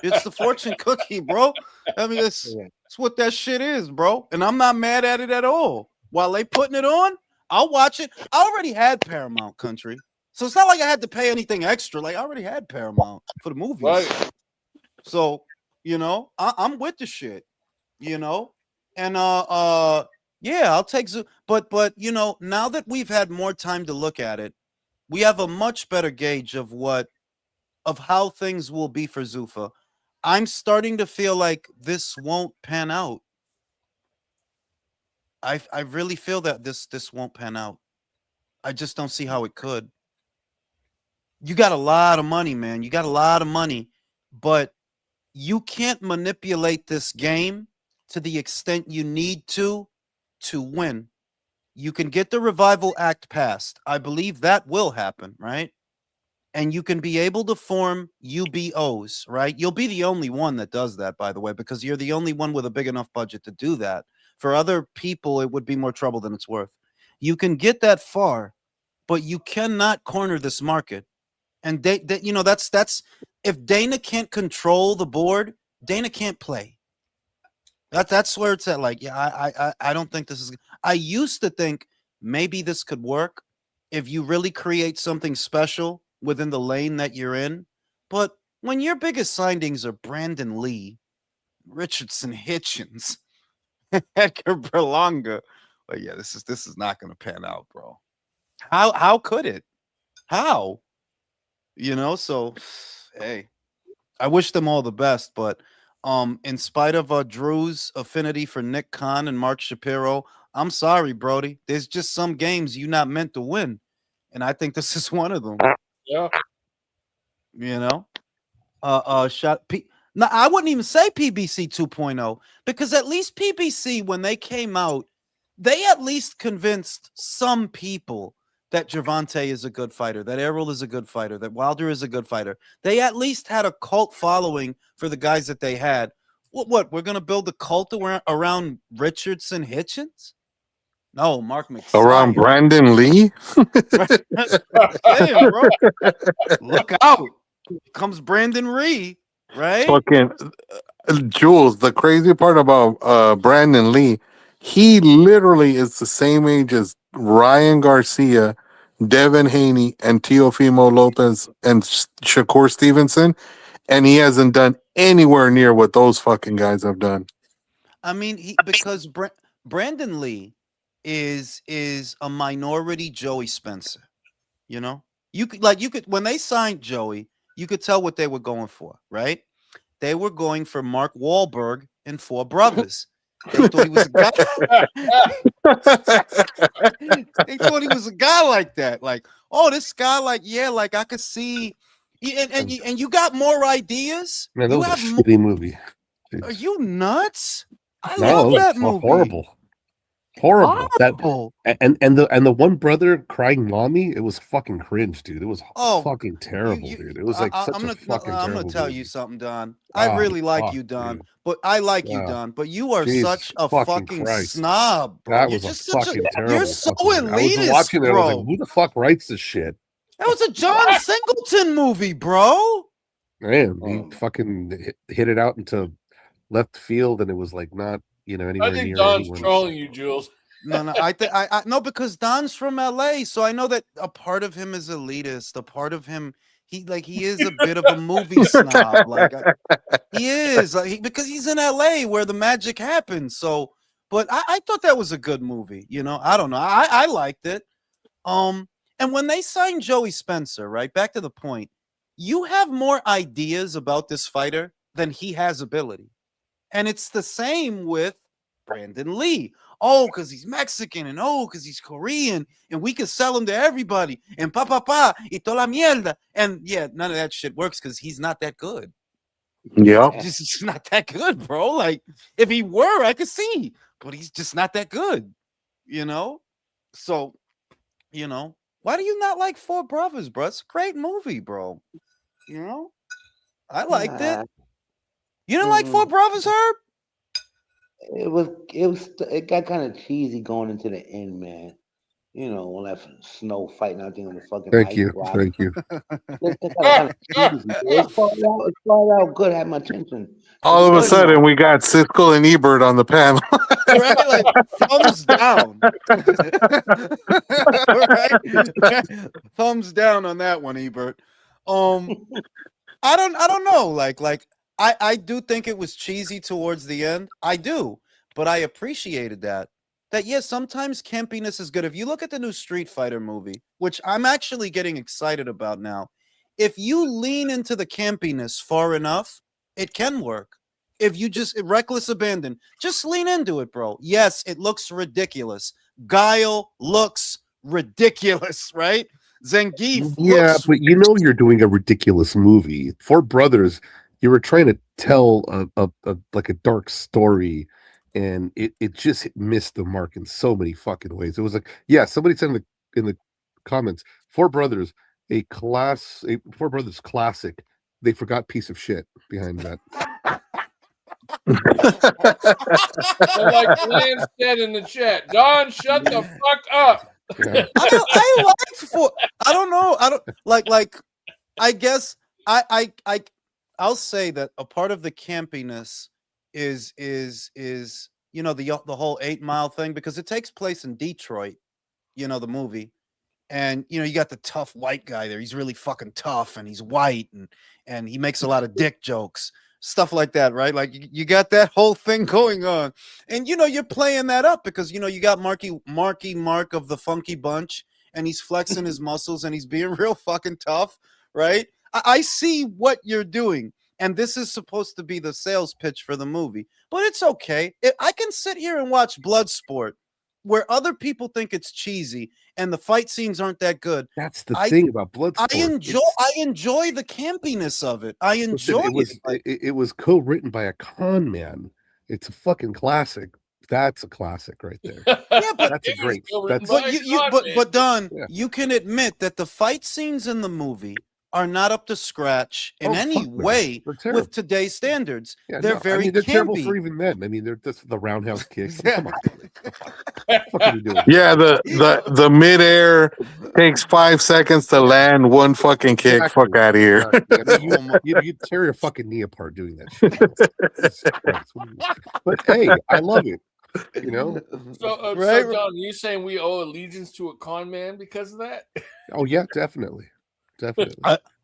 It's the fortune cookie, bro. I mean, Yeah. it's what that shit is, bro. And I'm not mad at it at all. While they putting it on, I'll watch it. I already had Paramount Country, so it's not like I had to pay anything extra. Like I already had Paramount for the movies. Right. So I'm with the shit. You know, and yeah, I'll take Zoo. But now that we've had more time to look at it, we have a much better gauge of how things will be for Zuffa. I'm starting to feel like this won't pan out. I really feel that this won't pan out. I just don't see how it could. You got a lot of money, man. You got a lot of money, but you can't manipulate this game to the extent you need to win. You can get the Revival Act passed. I believe that will happen, right? And you can be able to form UBOs, right? You'll be the only one that does that, by the way, because you're the only one with a big enough budget to do that. For other people, it would be more trouble than it's worth. You can get that far, but you cannot corner this market. And that's if Dana can't control the board, Dana can't play. That's where it's at. Like, yeah, I don't think this is. I used to think maybe this could work if you really create something special within the lane that you're in. But when your biggest signings are Brandon Lee, Richardson Hitchens, Edgar Berlanga, well, yeah, this is not going to pan out, bro. How could it? How? So hey, I wish them all the best, but in spite of Drew's affinity for Nick Khan and Mark Shapiro, I'm sorry, Brody. There's just some games you're not meant to win. And I think this is one of them. Yeah. You know? Now I wouldn't even say PBC 2.0 because at least PBC when they came out, they at least convinced some people that Gervonta is a good fighter, that Errol is a good fighter, that Wilder is a good fighter. They at least had a cult following for the guys that they had. What we're gonna build a cult around Richardson Hitchens? No, Mark Around Messiah. Brandon Lee. Saying, bro, look out. Here comes Brandon Ree, right? Fucking Jules, the crazy part about Brandon Lee, he literally is the same age as Ryan Garcia, Devin Haney, and Teofimo Lopez and Shakur Stevenson, and he hasn't done anywhere near what those fucking guys have done. I mean, because Brandon Lee is a minority Joey Spencer. You know, you could when they signed Joey, you could tell what they were going for, right? They were going for Mark Wahlberg and Four Brothers. They thought he was a guy. They thought he was a guy like that. Like, oh, this guy, like, yeah, like I could see. And you got more ideas. Man, that You was a have more. shitty movie. Are Jeez. you nuts? I No, love it that was movie. horrible. That Horrible. and the one brother crying mommy, it was fucking cringe, dude. It was Oh, fucking terrible, you dude. It was like I, such I'm a gonna no, fucking I'm gonna terrible tell you movie. something, Don. I Ah, really like fuck, you, Don, dude. but I like you, Ah, Don. But you are Jesus such a fucking fucking Christ. snob, bro. That You're was a just such a. fucking You're terrible so fucking. I was elitist, watching it. I was like, bro. who the fuck writes this shit? That was a John Singleton movie, bro. Man, he Um, fucking hit it out into left field, and it was like not I anywhere think near Don's anyone. trolling you, Jules. No, I think I no because Don's from LA, so I know that a part of him is elitist. A part of him, he is a bit of a movie snob. Like he is because he's in LA where the magic happens. So, but I thought that was a good movie. I don't know. I liked it. Um, and when they signed Joey Spencer, right back to the point, you have more ideas about this fighter than he has ability. And it's the same with Brandon Lee. Oh, because he's Mexican, and oh, because he's Korean, and we can sell him to everybody, and y toda la mierda. And yeah, none of that shit works because he's not that good. Yep. He's just not that good, bro. Like, if he were, I could see, but he's just not that good, you know? So, why do you not like Four Brothers, bro? It's a great movie, bro. You know? I liked it. nah, You didn't like Four mm-mm. Brothers, Herb? It got kind of cheesy going into the end, man. all that snow fighting out there on the fucking Thank ice you. rock. Thank you. That kind of cheesy. It started out good, had my attention. But All the of a But second sudden, we got Siskel and Ebert on the panel. right, like thumbs down. Right, thumbs down on that one, Ebert. Um, I don't know. I do think it was cheesy towards the end. I do, but I appreciated that. That yes, sometimes campiness is good. If you look at the new Street Fighter movie, which I'm actually getting excited about now, if you lean into the campiness far enough, it can work. If you just reckless abandon, just lean into it, bro. Yes, it looks ridiculous. Guile looks ridiculous, right? Zangief Yeah, looks but you know you're doing a ridiculous movie. Four Brothers, you were trying to tell a like a dark story, and it just missed the mark in so many fucking ways. It was like, yeah, somebody said in the comments, a Four Brothers classic. They forgot piece of shit behind that. But like Lance said in the chat, Don, shut the fuck up. Yeah. I like for I don't know. I don't like I guess I I'll say that a part of the campiness is the whole 8 Mile thing because it takes place in Detroit, the movie. And you got the tough white guy there. He's really fucking tough and he's white and he makes a lot of dick jokes. Stuff like that, right? Like you got that whole thing going on. And you're playing that up because you got Marky Mark of the Funky Bunch and he's flexing his muscles and he's being real fucking tough, right? I see what you're doing. And this is supposed to be the sales pitch for the movie. But it's okay. I can sit here and watch Bloodsport where other people think it's cheesy and the fight scenes aren't that good. That's the I thing about I Bloodsport. enjoy the campiness of it. I Listen, enjoy it. it was co-written by a con man. It's a fucking classic. That's a classic right there. Yeah, but That's a It was great. still written That's by but a you con but man. but Don, Yeah. you can admit that the fight scenes in the movie are not up to scratch in any fuck no. way They're terrible. with today's standards. Yeah, They're no, very they're terrible campy. for even then. I mean, they're just the roundhouse kick. Come on, Exactly. what are you doing? Yeah, the midair takes 5 seconds to land one fucking kick. Exactly. Fuck out of here. Exactly. I mean, Oh my- you'd tear your fucking knee apart doing that shit. Jesus Christ, what are you- But hey, I love it. You know? So, Right? Don, are you saying we owe allegiance to a con man because of that? Oh yeah, definitely, definitely.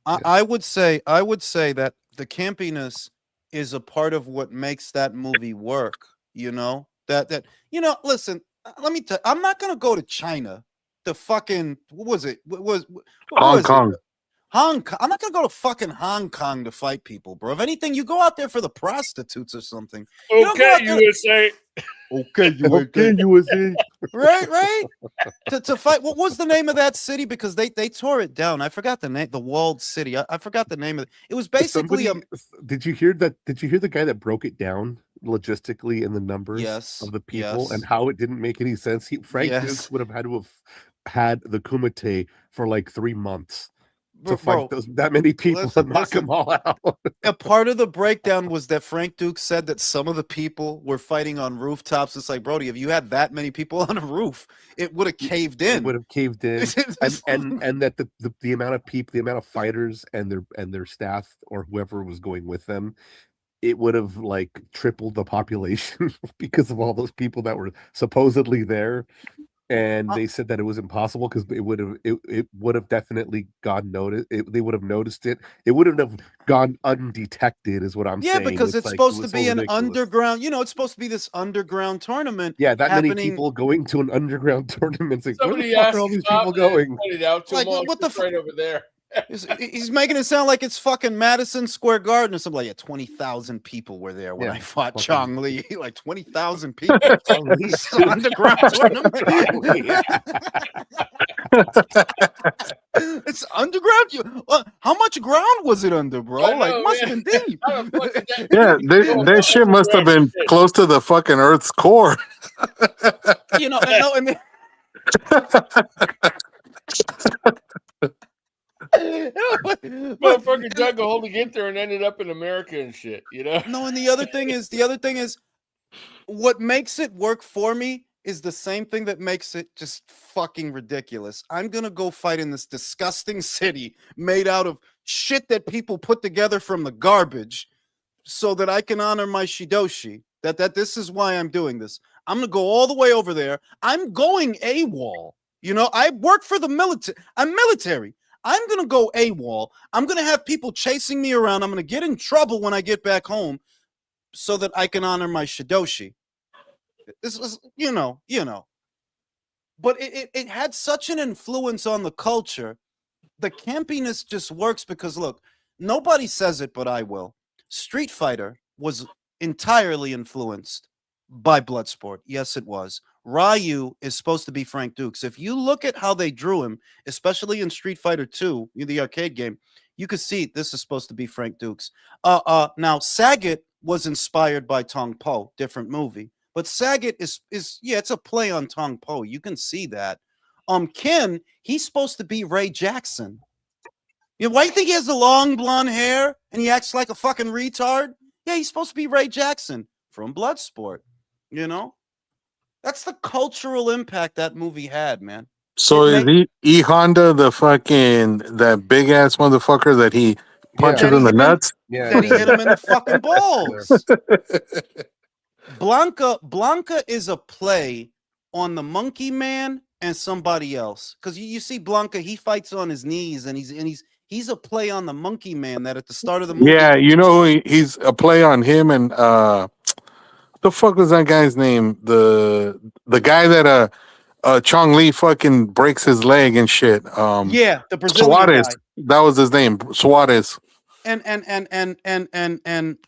I would say that the campiness is a part of what makes that movie work. Listen, let me tell you, I'm not gonna go to China. The fucking what was it? What Hong was Kong. it? Hong Kong. I'm not gonna go to fucking Hong Kong to fight people, bro. If anything, you go out there for the prostitutes or something. You don't go Okay, out there- USA. Okay, Okay, USA. right. To fight. What was the name of that city? Because they tore it down. I forgot the name. The walled city. I forgot the name of it. It was basically Did you hear that? Did you hear the guy that broke it down logistically in the numbers Yes, of the people yes. and how it didn't make any sense? Frank Yes. Dukes would have had to have had the Kumite for like 3 months to Bro, fight that many people listen, and knock them all out. a part of the breakdown was that Frank Duke said that some of the people were fighting on rooftops. It's like, Brody, if you had that many people on a roof, it would have caved It in. would have caved in, and that the amount of people, the amount of fighters and their staff or whoever was going with them, it would have like tripled the population because of all those people that were supposedly there. And they said that it was impossible because it would have definitely gone noticed. They would have noticed it. It wouldn't have gone undetected, is what I'm saying. Because it's like, supposed it to was be so an ridiculous. underground. It's supposed to be this underground tournament. Yeah, that happening. many people going to an underground tournament. Like, where the Somebody fuck asked are all these Stop people going? Pointed out to Like, him, what the it's right over there. He's making it sound like it's fucking Madison Square Garden or something. Like, 20,000 people were there when I fought fucking- Chong Li. Like 20,000 people. Chong Li, It's an underground tournament. It's underground. How much ground was it under, bro? I Like, know, must man. have been deep. Yeah, that shit must have been close to the fucking Earth's core. And Motherfucker dug a hole to get there and ended up in America and shit, No, and the other thing is what makes it work for me is the same thing that makes it just fucking ridiculous. I'm gonna go fight in this disgusting city made out of shit that people put together from the garbage so that I can honor my Shidoshi. That this is why I'm doing this. I'm gonna go all the way over there. I'm going AWOL. You know, I work for the military. I'm military. I'm gonna go AWOL. I'm gonna have people chasing me around. I'm gonna get in trouble when I get back home so that I can honor my Shidoshi. This was, you know. But it had such an influence on the culture. The campiness just works because look, nobody says it, but I will. Street Fighter was entirely influenced by Bloodsport. Yes, it was. Ryu is supposed to be Frank Dukes. If you look at how they drew him, especially in Street Fighter 2, the arcade game, you could see this is supposed to be Frank Dukes. Now Sagat was inspired by Tong Po, different movie. But Sagat is yeah, it's a play on Tong Po. You can see that. Ken, he's supposed to be Ray Jackson. You know, why do you think he has the long blonde hair and he acts like a fucking retard? Yeah, he's supposed to be Ray Jackson from Bloodsport. You know, that's the cultural impact that movie had, man. So It is made E Honda the fucking that big ass motherfucker that he punches that he in the hit him nuts? Yeah, that he yeah, hit him in the fucking yeah. balls. Blanca is a play on the Monkey Man and somebody else. Because you see Blanca, he fights on his knees and he's a play on the Monkey Man that at the start of the movie. Yeah, you know he's a play on him and the fuck was that guy's name? The guy that Chong Li fucking breaks his leg and shit. Yeah, the Brazilian Suarez. guy. That was his name. Suarez. And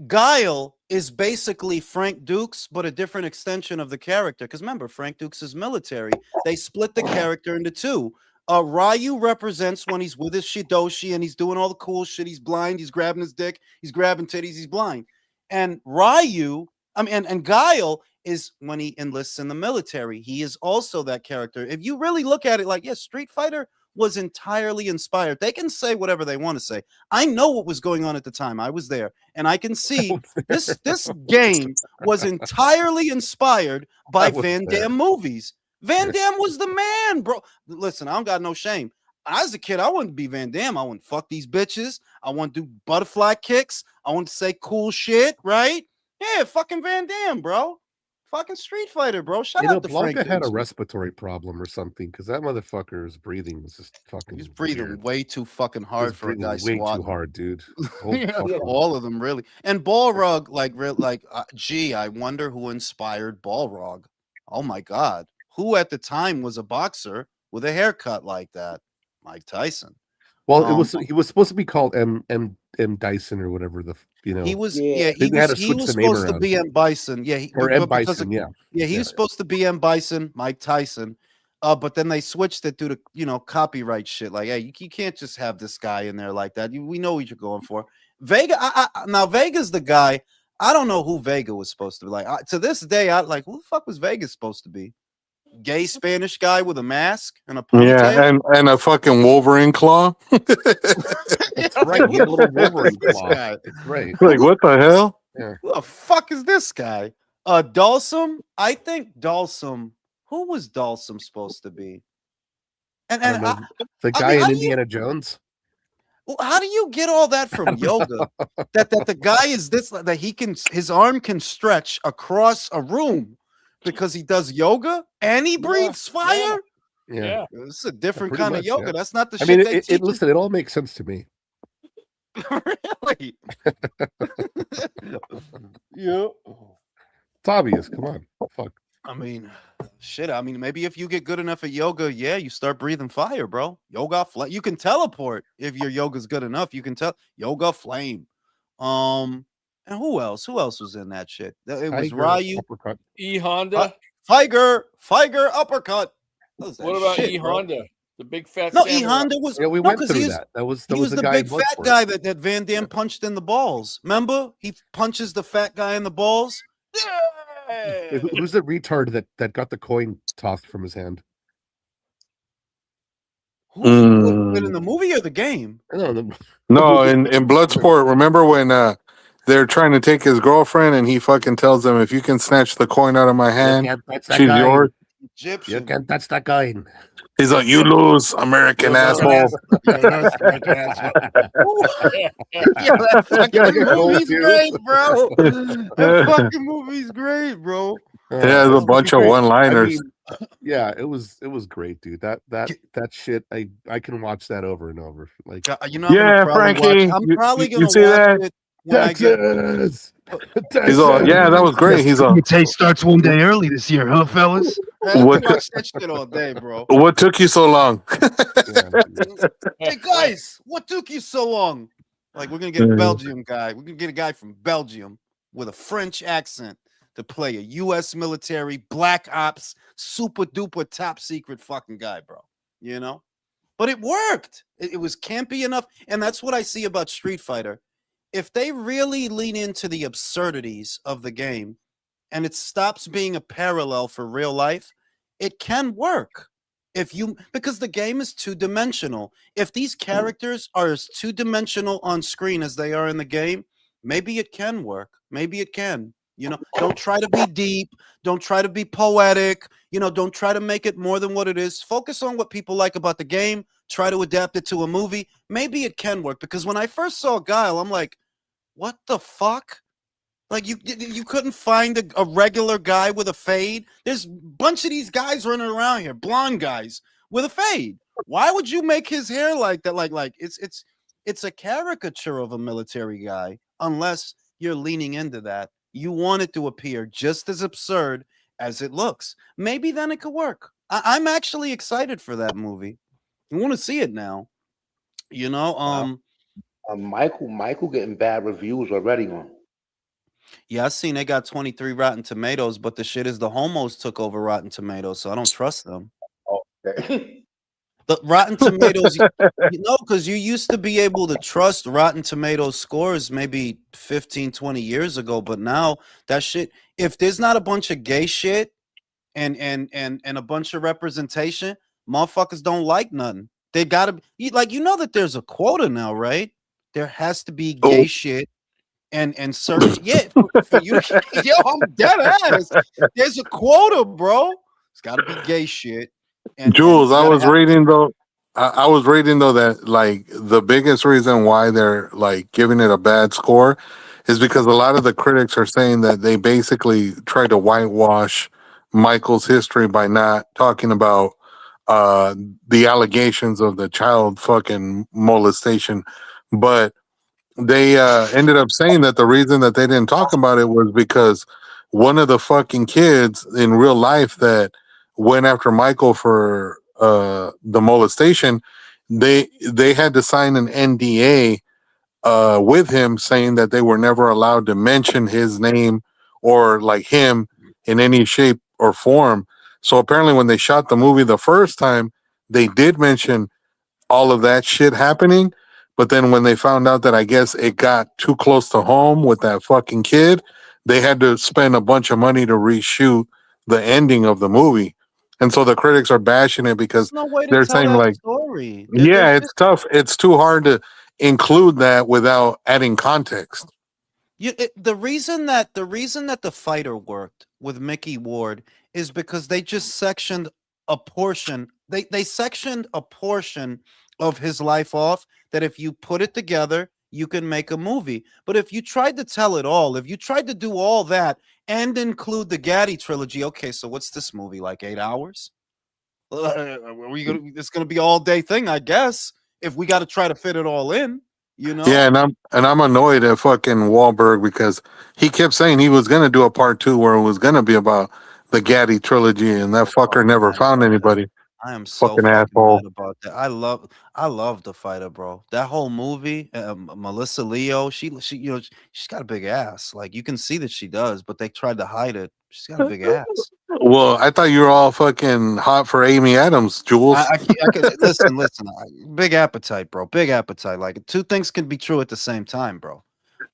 Guile is basically Frank Dukes, but a different extension of the character. Because remember, Frank Dukes is military. They split the character into two. Ryu represents when he's with his Shidoshi and he's doing all the cool shit. He's blind. He's grabbing his dick. He's grabbing titties. He's blind. And and Guile is when he enlists in the military. He is also that character. If you really look at it like, yes, Street Fighter was entirely inspired. They can say whatever they want to say. I know what was going on at the time. I was there, and I can see this game was entirely inspired by Van Damme movies. Van Damme was the man, bro. Listen, I don't got no shame. As a kid, I wanted to be Van Damme. I want to fuck these bitches. I want to do butterfly kicks. I want to say cool shit, right? Yeah, fucking Van Damme, bro. Fucking Street Fighter, bro. Shout You know, out to Frank Blanca had a Dukes. respiratory problem or something because that motherfucker's breathing was just fucking. He's breathing weird. way too fucking He was hard for a breathing guy way squatting. too hard, dude. All of them really. And Balrog, gee, I wonder who inspired Balrog. Oh my God, who at the time was a boxer with a haircut like that? Mike Tyson. Well, Um, he was supposed to be called M Dyson or whatever He was Yeah. he They had to was he switch was the name supposed to around. be M Bison. Yeah, Or M but because Bison, yeah. he Yeah. was supposed to be M Bison, Mike Tyson. But then they switched it due to copyright shit. Like, hey, you can't just have this guy in there like that. We know what you're going for. Vega, now Vega's the guy. I don't know who Vega was supposed to be. Like to this day, I like who the fuck was Vega supposed to be? Gay Spanish guy with a mask and a Yeah, ponytail. and a fucking Wolverine claw. That's right. He had a little Wolverine This claw. guy. That's right. Like what the hell? Who the fuck is this guy? Dalsum? I think Dalsum. Who was Dalsum supposed to be? I don't know. The I guy mean, in Indiana Jones. how do you get all that from yoga? That the guy is this that his arm can stretch across a room because he does yoga and he breathes fire? Yeah. This is a different Pretty kind of much, yoga. yeah. That's not the I shit mean, they teach. listen, it all makes sense to me. Really? Yeah. It's obvious. Come on. Fuck. I mean, shit. I mean, maybe if you get good enough at yoga, yeah, you start breathing fire, bro. Yoga flame. You can teleport if your yoga's good enough. You can tell yoga flame. And who else? Who else was in that shit? It was Tiger, Ryu, E Honda. Tiger uppercut. What about E Honda? The big fat. No, samurai. E Honda was. Yeah, we no, went 'cause through he was, that. That was he was the the guy big in fat Bloodsport. guy that Van Damme punched in the balls. Remember? He punches the fat guy in the balls. Wait, who's the retard that got the coin tossed from his hand? Who was it in the movie or the game? I don't know. No, in Bloodsport, remember when they're trying to take his girlfriend, and he fucking tells them, "If you can snatch the coin out of my You hand, can't touch that she's yours." coin. You Egyptian. can't touch that coin. He's like, "You lose, American You asshole." lose. You know, American asshole. Ooh. Yo, that You're like fucking a gold movie's too. great, bro. That fucking movie's great, bro. He has a It's pretty bunch of great. I one-liners. mean, yeah, it was great, dude. That shit, I can watch that over and over. Like You know, Yeah, Frankie, I'm probably you gonna see watch that? it when I get. Texas, He's all, yeah, that was great. Texas. He's all, Taste starts one day early this year, huh, fellas? Man, I what, could watch that shit all day, bro. what took you so long? Yeah, dude. Hey guys, what took you so long? Like we're gonna get a Belgium guy. We're gonna get a guy from Belgium with a French accent to play a U.S. military black ops super duper top secret fucking guy, bro. You know, but it worked. It was campy enough, and that's what I see about Street Fighter. If they really lean into the absurdities of the game, and it stops being a parallel for real life, it can work. If you because the game is two-dimensional. If these characters are as two-dimensional on screen as they are in the game, maybe it can work. Maybe it can. You know, don't try to be deep, don't try to be poetic, you know, don't try to make it more than what it is. Focus on what people like about the game, try to adapt it to a movie. Maybe it can work because when I first saw Guile, I'm like, what the fuck? Like you couldn't find a regular guy with a fade. There's a bunch of these guys running around here, blonde guys with a fade. Why would you make his hair like that? Like it's a caricature of a military guy. Unless you're leaning into that, you want it to appear just as absurd as it looks. Maybe then it could work. I'm actually excited for that movie. I want to see it now. You know, Well, Michael getting bad reviews already on. yeah, I seen they got 23 Rotten Tomatoes, but the shit is the homos took over Rotten Tomatoes, so I don't trust them. Oh, okay. The Rotten Tomatoes, you know, because you used to be able to trust Rotten Tomatoes scores maybe 15, 20 years ago, but now that shit, if there's not a bunch of gay shit and a bunch of representation, motherfuckers don't like nothing. They gotta be like, you know that there's a quota now, right? There has to be Oh, gay shit and certain for you to yo, I'm dead ass. There's a quota, bro. It's got to be gay shit, and Jules, you got to have. I was reading though that like the biggest reason why they're like giving it a bad score is because a lot of the critics are saying that they basically tried to whitewash Michael's history by not talking about uh the allegations of the child fucking molestation. But they ended up saying that the reason that they didn't talk about it was because one of the fucking kids in real life that went after Michael for the molestation, they had to sign an NDA with him saying that they were never allowed to mention his name or like him in any shape or form. So apparently when they shot the movie the first time, they did mention all of that shit happening. But then when they found out that I guess it got too close to home with that fucking kid, they had to spend a bunch of money to reshoot the ending of the movie. And so the critics are bashing it There's because no way to they're tell saying that like, story. yeah, There's it's just tough. It's too hard to include that without adding context. the reason that the fighter worked with Mickey Ward is because they just sectioned a portion. They sectioned a portion of his life off that if you put it together, you can make a movie. But if you tried to tell it all, if you tried to do all that and include the Gaddy trilogy, okay, so what's this movie like 8 hours? It's gonna be all day thing, I guess. If we got to try to fit it all in, you Yeah, know. and I'm annoyed at fucking Wahlberg because he kept saying he was gonna do a part two where it was gonna be about the Gaddy trilogy, and that Oh, fucker never mad found about that. anybody. I am so Fucking fucking asshole. mad about that. I love the fighter, bro. That whole movie, Melissa Leo, she, she's got a big ass. Like you can see that she does, but they tried to hide it. She's got a big ass. Well, I thought you were all fucking hot for Amy Adams, Jules. I could listen. Big appetite, bro. Big appetite. Like two things can be true at the same time, bro.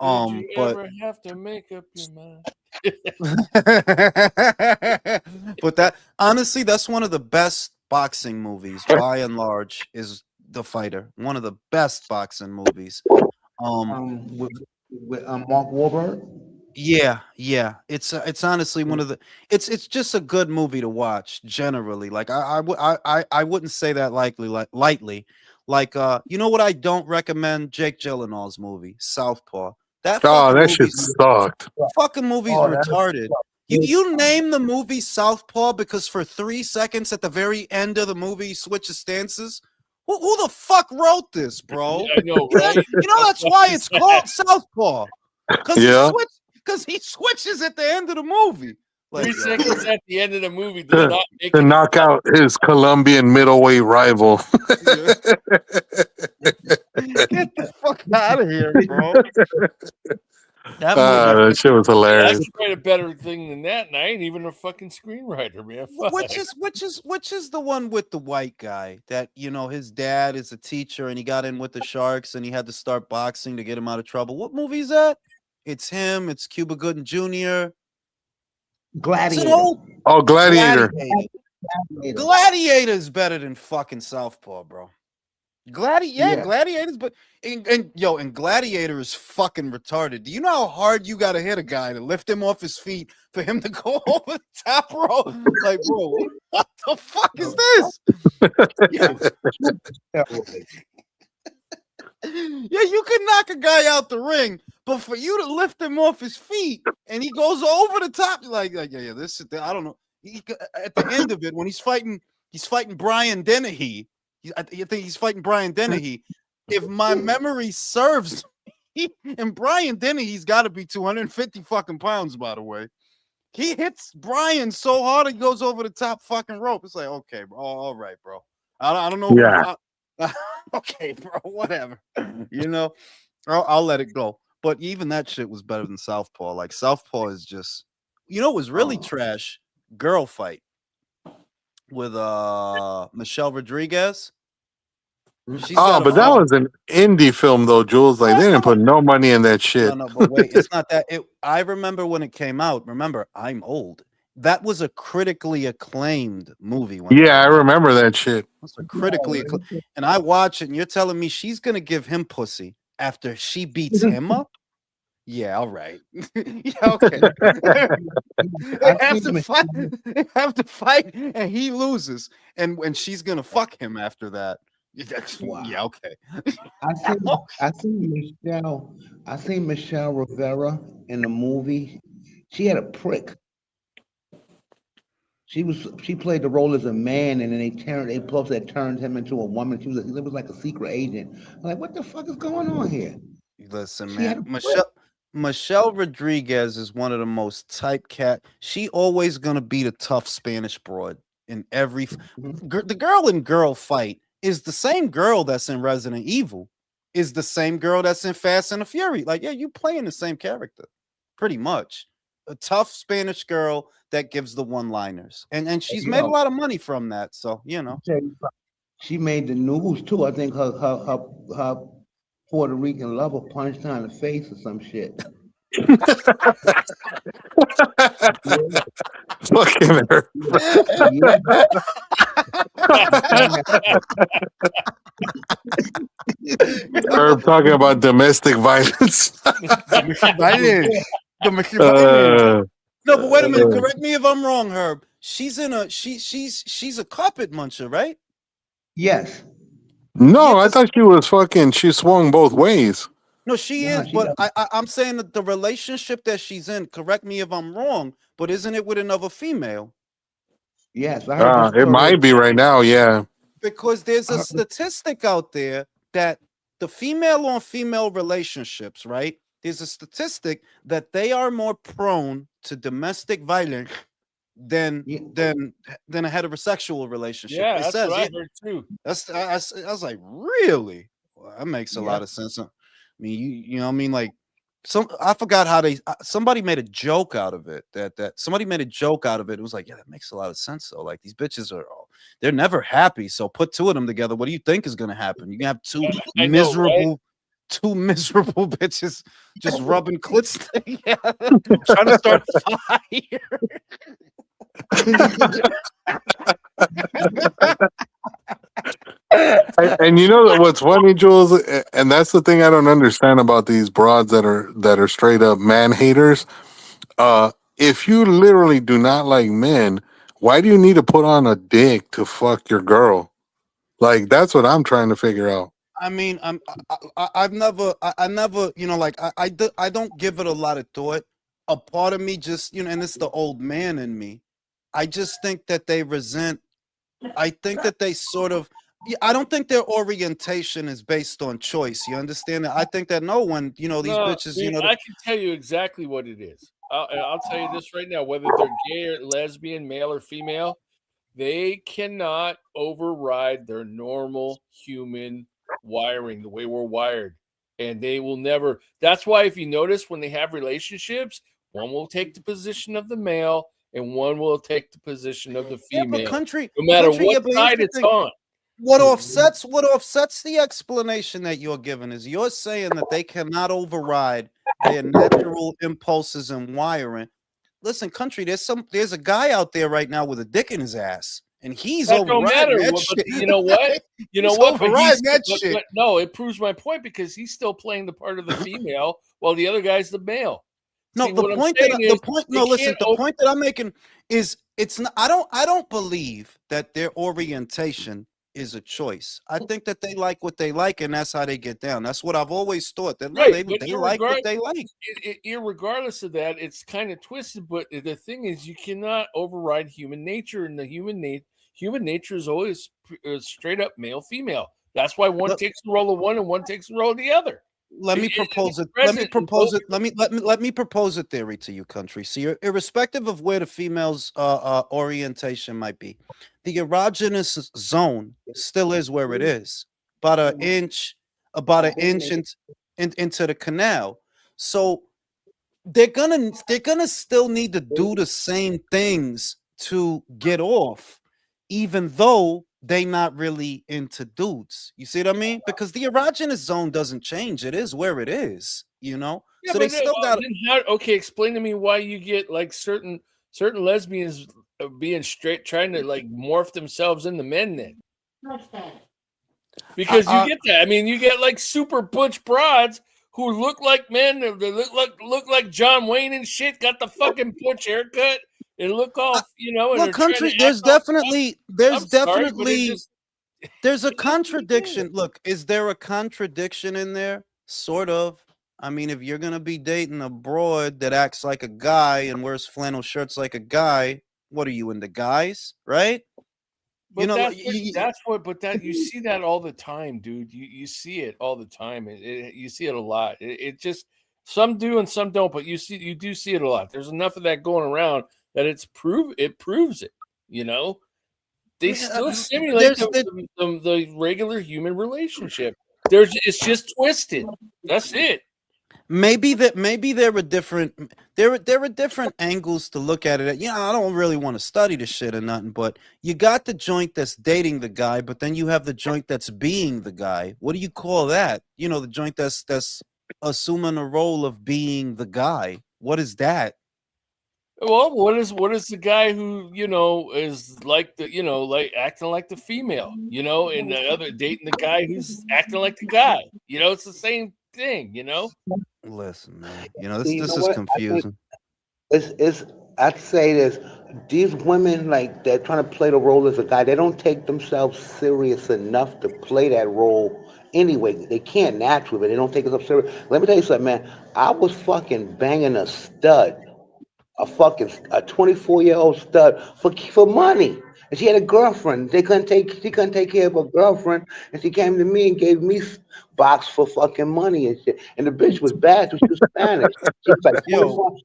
Did you But ever have to make up your mind? but that honestly, that's one of the best boxing movies by and large. Is The Fighter one of the best boxing movies? Um, Um, with, with Mark Wahlberg. Yeah. It's honestly one of the. It's just a good movie to watch generally. Like I wouldn't say that lightly. Like you know what I don't recommend? Jake Gyllenhaal's movie Southpaw. That Oh, fucking that shit movie's sucked. fucking movie's Oh, that's retarded. You name the movie Southpaw because for 3 seconds at the very end of the movie he switches stances. Who the fuck wrote this, bro? I know, right? That's why it's called Southpaw. Cause he Yeah. switches at the end of the movie. Like, 3 seconds at the end of the movie does not make To it. knock out his Colombian middleweight rival. yeah. Get the fuck out of here, bro. That movie, That shit was I hilarious. could write a better thing than that, and I ain't even a fucking screenwriter, man. Fuck. which is the one with the white guy that his dad is a teacher and he got in with the Sharks and he had to start boxing to get him out of trouble. What movie is that? It's him. It's Cuba Gooding Jr. It's an Gladiator. old Oh, Gladiator. Gladiator is better than fucking Southpaw, bro. Gladiators, but and Gladiator is fucking retarded. Do you know how hard you got to hit a guy to lift him off his feet for him to go over the top rope? Like, bro, what the fuck is this? Yeah, you can knock a guy out the ring, but for you to lift him off his feet and he goes over the top, you're like yeah, this is I don't know. At the end of it, when he's fighting Brian Dennehy. I think he's fighting Brian Dennehy. If my memory serves me, and Brian Dennehy's got to be 250 fucking pounds, by the way. He hits Brian so hard he goes over the top fucking rope. It's like, okay, bro. All right, bro. I don't know. Yeah. Okay, bro. Whatever. I'll let it go. But even that shit was better than Southpaw. Like Southpaw is just, it was really trash. Girl fight with Michelle Rodriguez. But that was an indie film though, Jules. Like they didn't put no money in that shit. No, but wait, it's not that. I remember when it came out. Remember, I'm old. That was a critically acclaimed movie. I remember that shit. It's a critically acclaimed, and I watch it, and you're telling me she's gonna give him pussy after she beats him up? Yeah, all right. Yeah, okay. They have to fight, and he loses, and she's gonna fuck him after that. Wow. Yeah, okay. I seen Michelle Rivera in the movie. She had a prick. She played the role as a man, and then they turned him into a woman. It was like a secret agent. I'm like, what the fuck is going on here? Listen, man, Michelle Rodriguez is one of the most typecat. She always gonna be the tough Spanish broad in every. The girl in Girl Fight is the same girl that's in Resident Evil, is the same girl that's in Fast and the Fury. Like, yeah, you playing the same character, pretty much. A tough Spanish girl that gives the one-liners, and she's made a lot of money from that. So she made the news too. I think her Puerto Rican lover punched her in the face or some shit. Fucking her. Herb talking about domestic violence. No, but wait a minute. Correct me if I'm wrong, Herb. She's a carpet muncher, right? Yes. No, I thought she swung both ways. No, she is, but I'm saying that the relationship that she's in, correct me if I'm wrong, but isn't it with another female? Yes, I heard it might be right now, yeah. Because there's a statistic out there that the female on female relationships, right? There's a statistic that they are more prone to domestic violence than a heterosexual relationship. Yeah, that's what I heard too. I was like, really? Well, that makes a lot of sense. I mean, you know what I mean? Like, I forgot how somebody made a joke out of it. Somebody made a joke out of it. It was like, yeah, that makes a lot of sense. So, like, these bitches they're never happy. So put two of them together. What do you think is gonna happen? You can have two miserable bitches just rubbing clits together, trying to start a fire. And you know what's funny, Jules, and that's the thing I don't understand about these broads that are straight up man haters. If you literally do not like men, why do you need to put on a dick to fuck your girl? Like that's what I'm trying to figure out. I mean, I never, like I don't give it a lot of thought. A part of me just, and it's the old man in me. I just think that they resent. I think that they sort of. Yeah, I don't think their orientation is based on choice. You understand that? I think that no one, these No, bitches, dude, I can tell you exactly what it is. I'll tell you this right now: whether they're gay or lesbian, male or female, they cannot override their normal human wiring, the way we're wired. And they will never. That's why, if you notice, when they have relationships, one will take the position of the male and one will take the position of the yeah, but female, country, no matter country, what yeah, but here's side the it's thing. on. What offsets the explanation that you're giving is you're saying that they cannot override their natural impulses and wiring. Listen, country, there's a guy out there right now with a dick in his ass, and he's That don't overriding matter. that But shit. you know what? You know He's what? But overriding that shit. but no, it proves my point because he's still playing the part of the female while the other guy's the male. No, See, what I'm saying the is point. they No, listen. can't. The point that I'm making is it's not. I don't believe that their orientation is a choice. I think that they like what they like, and that's how they get down. That's what I've always thought. That no, Right, they but they like what they like. irregardless of that, it's kind of twisted. But the thing is, you cannot override human nature, and the human nature is always straight up male female. That's why one Let, takes the role of one and one takes the role of the other. let me propose it. Let me propose it. Let me propose a theory to you, country. So, you're irrespective of where the female's orientation might be, the erogenous zone still is where it is, about an inch, into the canal. So they're gonna still need to do the same things to get off, even though they not really into dudes. You see what I mean? Because the erogenous zone doesn't change. It is where it is, Yeah, So they but still got then how? Okay, explain to me why you get like certain lesbians being straight, trying to like morph themselves into men. Then because you uh, get that. I mean, you get like super butch broads who look like men. They look like John Wayne and shit. Got the fucking butch haircut and look all and well, they're trying to country, act there's all tough. definitely there's I'm sorry, but definitely there's a it is what it is. contradiction. Look, is there a contradiction in there? Sort of. I mean, if you're gonna be dating a broad that acts like a guy and wears flannel shirts like a guy, what are you into guys, right? You But know, but that you see that all the time, dude. You see it all the time. You see it a lot. It just some do and some don't, but you do see it a lot. There's enough of that going around that it proves it. You know, they still simulate there's the the regular human relationship. It's just twisted. That's it. maybe there are different angles to look at it. I don't really want to study the shit or nothing, but you got the joint that's dating the guy, but then you have the joint that's being the guy. What do you call that? The joint that's assuming the role of being the guy. What is that? Well, what is the guy who is like like acting like the female, and the other dating the guy who's acting like the guy, it's the same thing. Listen, man. This You know this is what? I think confusing. it's I'd say this. These women, like, they're trying to play the role as a guy. They don't take themselves serious enough to play that role anyway. They can't naturally, but they don't take themselves serious. Let me tell you something, man. I was fucking banging a stud, a 24-year-old stud for money. And she had a girlfriend. She couldn't take care of her girlfriend, and she came to me and gave me box for fucking money and shit. And the bitch was bad, so she was Spanish. She was like Yo,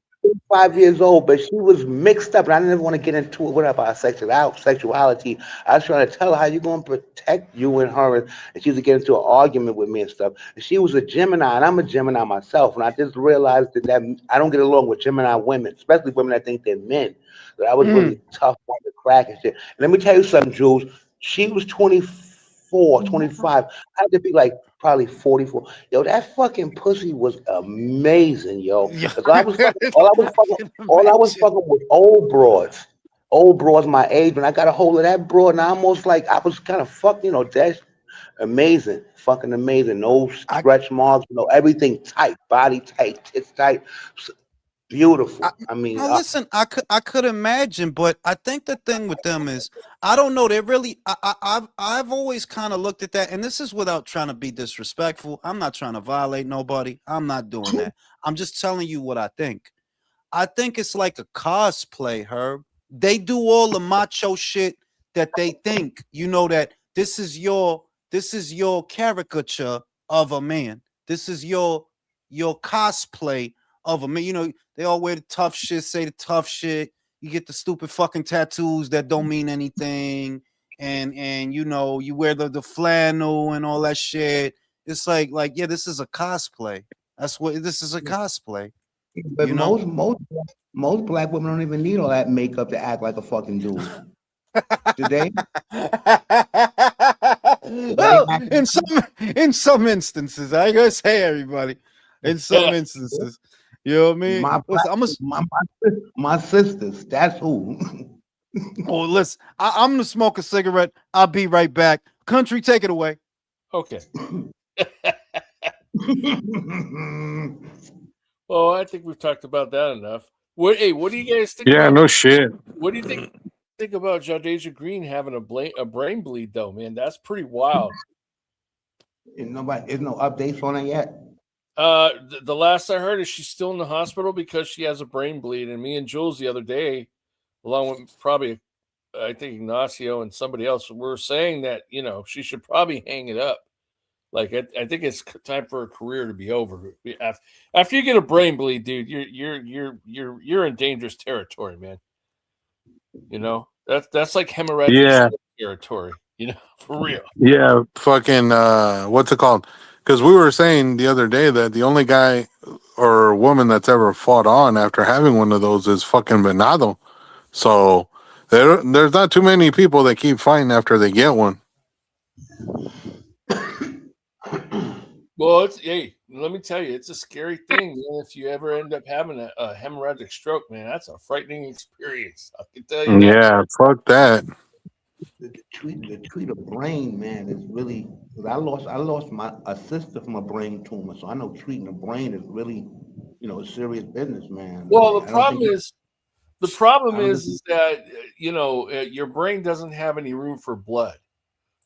5 years old, but she was mixed up, and I didn't want to get into it with her about sexuality. I was trying to tell her how you gonna protect you and her, and she was getting into an argument with me and stuff. And she was a Gemini, and I'm a Gemini myself, and I just realized that I don't get along with Gemini women, especially women that think they're men. That I was mm, really tough on the crack and shit. And let me tell you something, Jules. She was 24, 25. I had to be like probably 44. Yo, that fucking pussy was amazing, yo. yo, Cause I was fucking, fucking all I was imagine. fucking with old broads my age. When I got a hold of that broad, and I almost like I was kind of fucked, that. Amazing, fucking amazing. No I stretch marks, no everything tight, body tight, tits tight, S- I beautiful. I mean, now listen, I could imagine, but I think the thing with them is I don't know. They really I've always kind of looked at that, and this is without trying to be disrespectful. I'm not trying to violate nobody. I'm not doing that. I'm just telling you what I think. I think it's like a cosplay, Herb. They do all the macho shit that they think, that this is your caricature of a man. This is your cosplay of a man. They all wear the tough shit, say the tough shit. You get the stupid fucking tattoos that don't mean anything. And you wear the flannel and all that shit. It's like yeah, this is a cosplay. That's what this is, a cosplay, but you know? most black women don't even need all that makeup to act like a fucking dude. Do they? Do they Well, act? in some instances, I ain't gonna say everybody. In some instances, you know what I mean. My Listen, black, my sisters. That's who. listen. I'm gonna smoke a cigarette. I'll be right back. Country, take it away. Okay. Well, I think we've talked about that enough. What do you guys think Yeah, about? no shit. What do you think about Jadeja Green having a brain bleed though, man? That's pretty wild. There's no updates on it yet. The last I heard is she's still in the hospital because she has a brain bleed. And me and Jules the other day, along with probably I think Ignacio and somebody else, were saying that she should probably hang it up. Like I think it's time for her career to be over. After you get a brain bleed, dude, you're in dangerous territory, man. That's like hemorrhagic Yeah, territory. For real. yeah, fucking, what's it called? Because we were saying the other day that the only guy or woman that's ever fought on after having one of those is fucking Venado. So there's not too many people that keep fighting after they get one. Well, let me tell you, it's a scary thing, man. If you ever end up having a hemorrhagic stroke, man, that's a frightening experience. I can tell you that. Yeah, fuck that. The treat of brain, man, is really. 'Cause I lost my a sister from a brain tumor, so I know treating the brain is really, serious business, man. I Well, mean, the problem is, I don't think. is that your brain doesn't have any room for blood.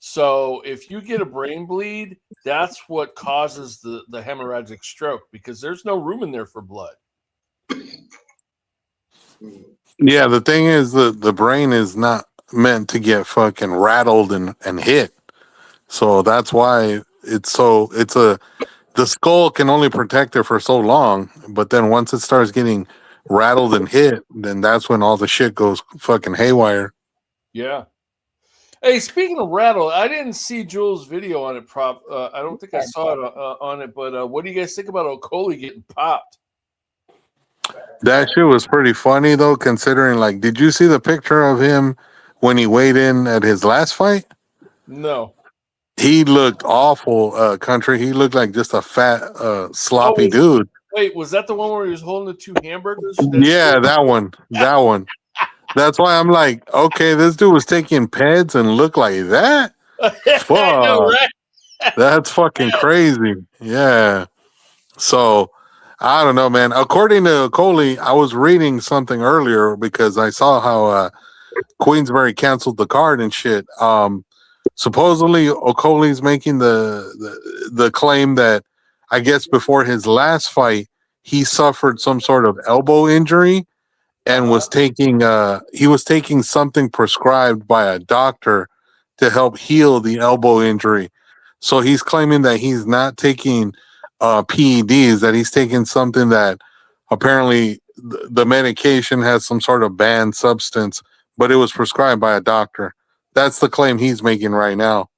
So if you get a brain bleed, that's what causes the hemorrhagic stroke because there's no room in there for blood. Yeah, the thing is the brain is not meant to get fucking rattled and hit. So that's why the skull can only protect it for so long, but then once it starts getting rattled and hit, then that's when all the shit goes fucking haywire. Yeah. Hey, speaking of rattle, I didn't see Jules' video on it. I don't think I saw it on it. But what do you guys think about Okoli getting popped? That shit was pretty funny though, considering like, did you see the picture of him when he weighed in at his last fight? No. He looked awful, country. He looked like just a fat, sloppy Oh, dude. wait, was that the one where he was holding the two hamburgers? Yeah, that one. That one. That's why I'm like, okay, this dude was taking peds and looked like that? I know, Fuck. right? That's fucking crazy. Yeah. So I don't know, man. According to Coley, I was reading something earlier because I saw how Queensberry canceled the card and shit. Supposedly Okoli's making the claim that I guess before his last fight he suffered some sort of elbow injury and he was taking something prescribed by a doctor to help heal the elbow injury. So he's claiming that he's not taking PEDs, that he's taking something that apparently the medication has some sort of banned substance, but it was prescribed by a doctor. That's the claim he's making right now.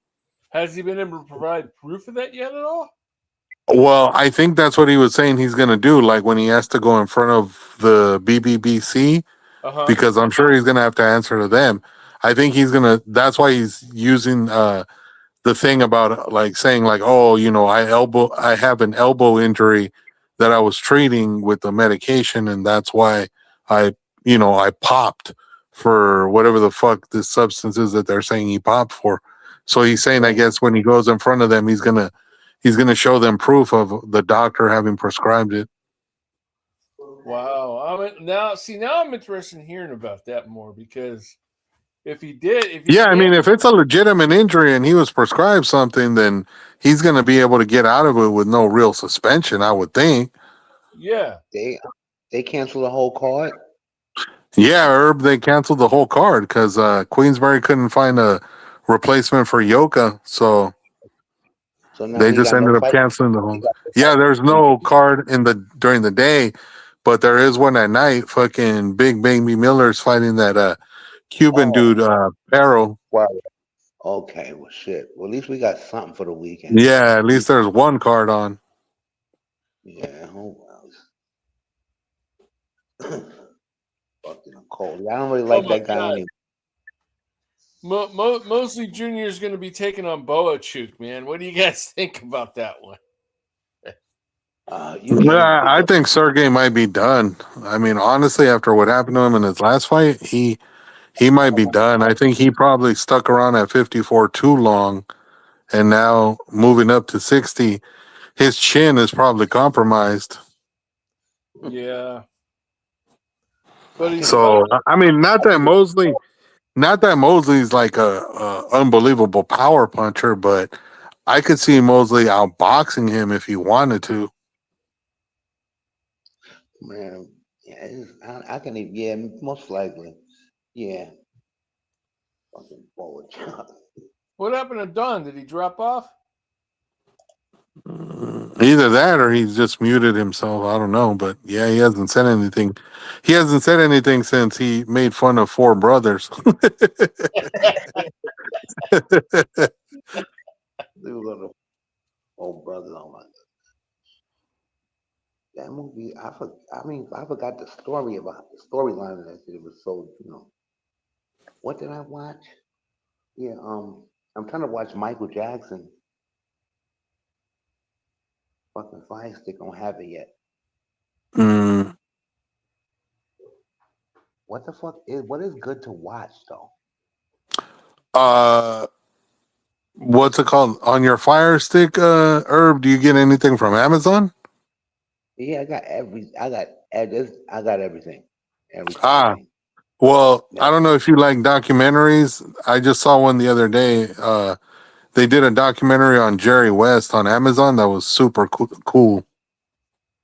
Has he been able to provide proof of that yet at all? Well, I think that's what he was saying he's going to do, like when he has to go in front of the BBBC, because I'm sure he's going to have to answer to them. I think he's going to, that's why he's using the thing about like saying like, oh, I have an elbow injury that I was treating with the medication, and that's why I popped for whatever the fuck this substance is that they're saying he popped for. So he's saying, I Right. guess when he goes in front of them, he's gonna show them proof of the doctor having prescribed it. Wow. Now I'm interested in hearing about that more because if he Yeah, I did, mean, if it's a legitimate injury and he was prescribed something, then he's gonna be able to get out of it with no real suspension, I would think. yeah, They cancel the whole card. Yeah, Herb, they canceled the whole card because Queensberry couldn't find a replacement for Yoka, so So now they he just got no ended up fight. canceling the He whole. got no Yeah, fight there's in no May. card in the during the day, but there is one at night. Fucking Big Baby Miller's fighting that Cuban Oh, dude, Barrow. wow. Okay, well, shit. Well, at least we got something for the weekend. Yeah, at We, least there's one card on. yeah, oh well. Fucking cold. Yeah, I don't really oh like my that guy god, anyway. Mosley Jr. is going to be taking on Boachuk, man. What do you guys think about that one? You can't Yeah, pick I up. think Sergey might be done. I mean, honestly, after what happened to him in his last fight, he might be done. I think he probably stuck around at 54 too long, and now moving up to 60, his chin is probably compromised. Yeah, I but he's think So, fighting. I mean, not that Mosley's like a unbelievable power puncher, but I could see Mosley outboxing him if he wanted to. man. Yeah, I can even. Yeah, most likely. Yeah, fucking forward. What happened to Dunn? Did he drop off? Either that or he's just muted himself. I don't know, but yeah, he hasn't said anything. He hasn't said anything since he made fun of four brothers. Dude, little old brother. Oh my god, that movie. I mean, I forgot the story about the storyline of that shit. It was so. What did I watch? Yeah. I'm trying to watch Michael Jackson. Fucking Fire Stick don't have it yet. Mm, What the fuck is what is good to watch though? uh, what's it called on your Fire Stick, Herb? Do you get anything from Amazon? Yeah, I got everything. Every fucking Ah, thing. well, Yeah. I don't know if you like documentaries. I just saw one the other day. They did a documentary on Jerry West on Amazon that was super cool.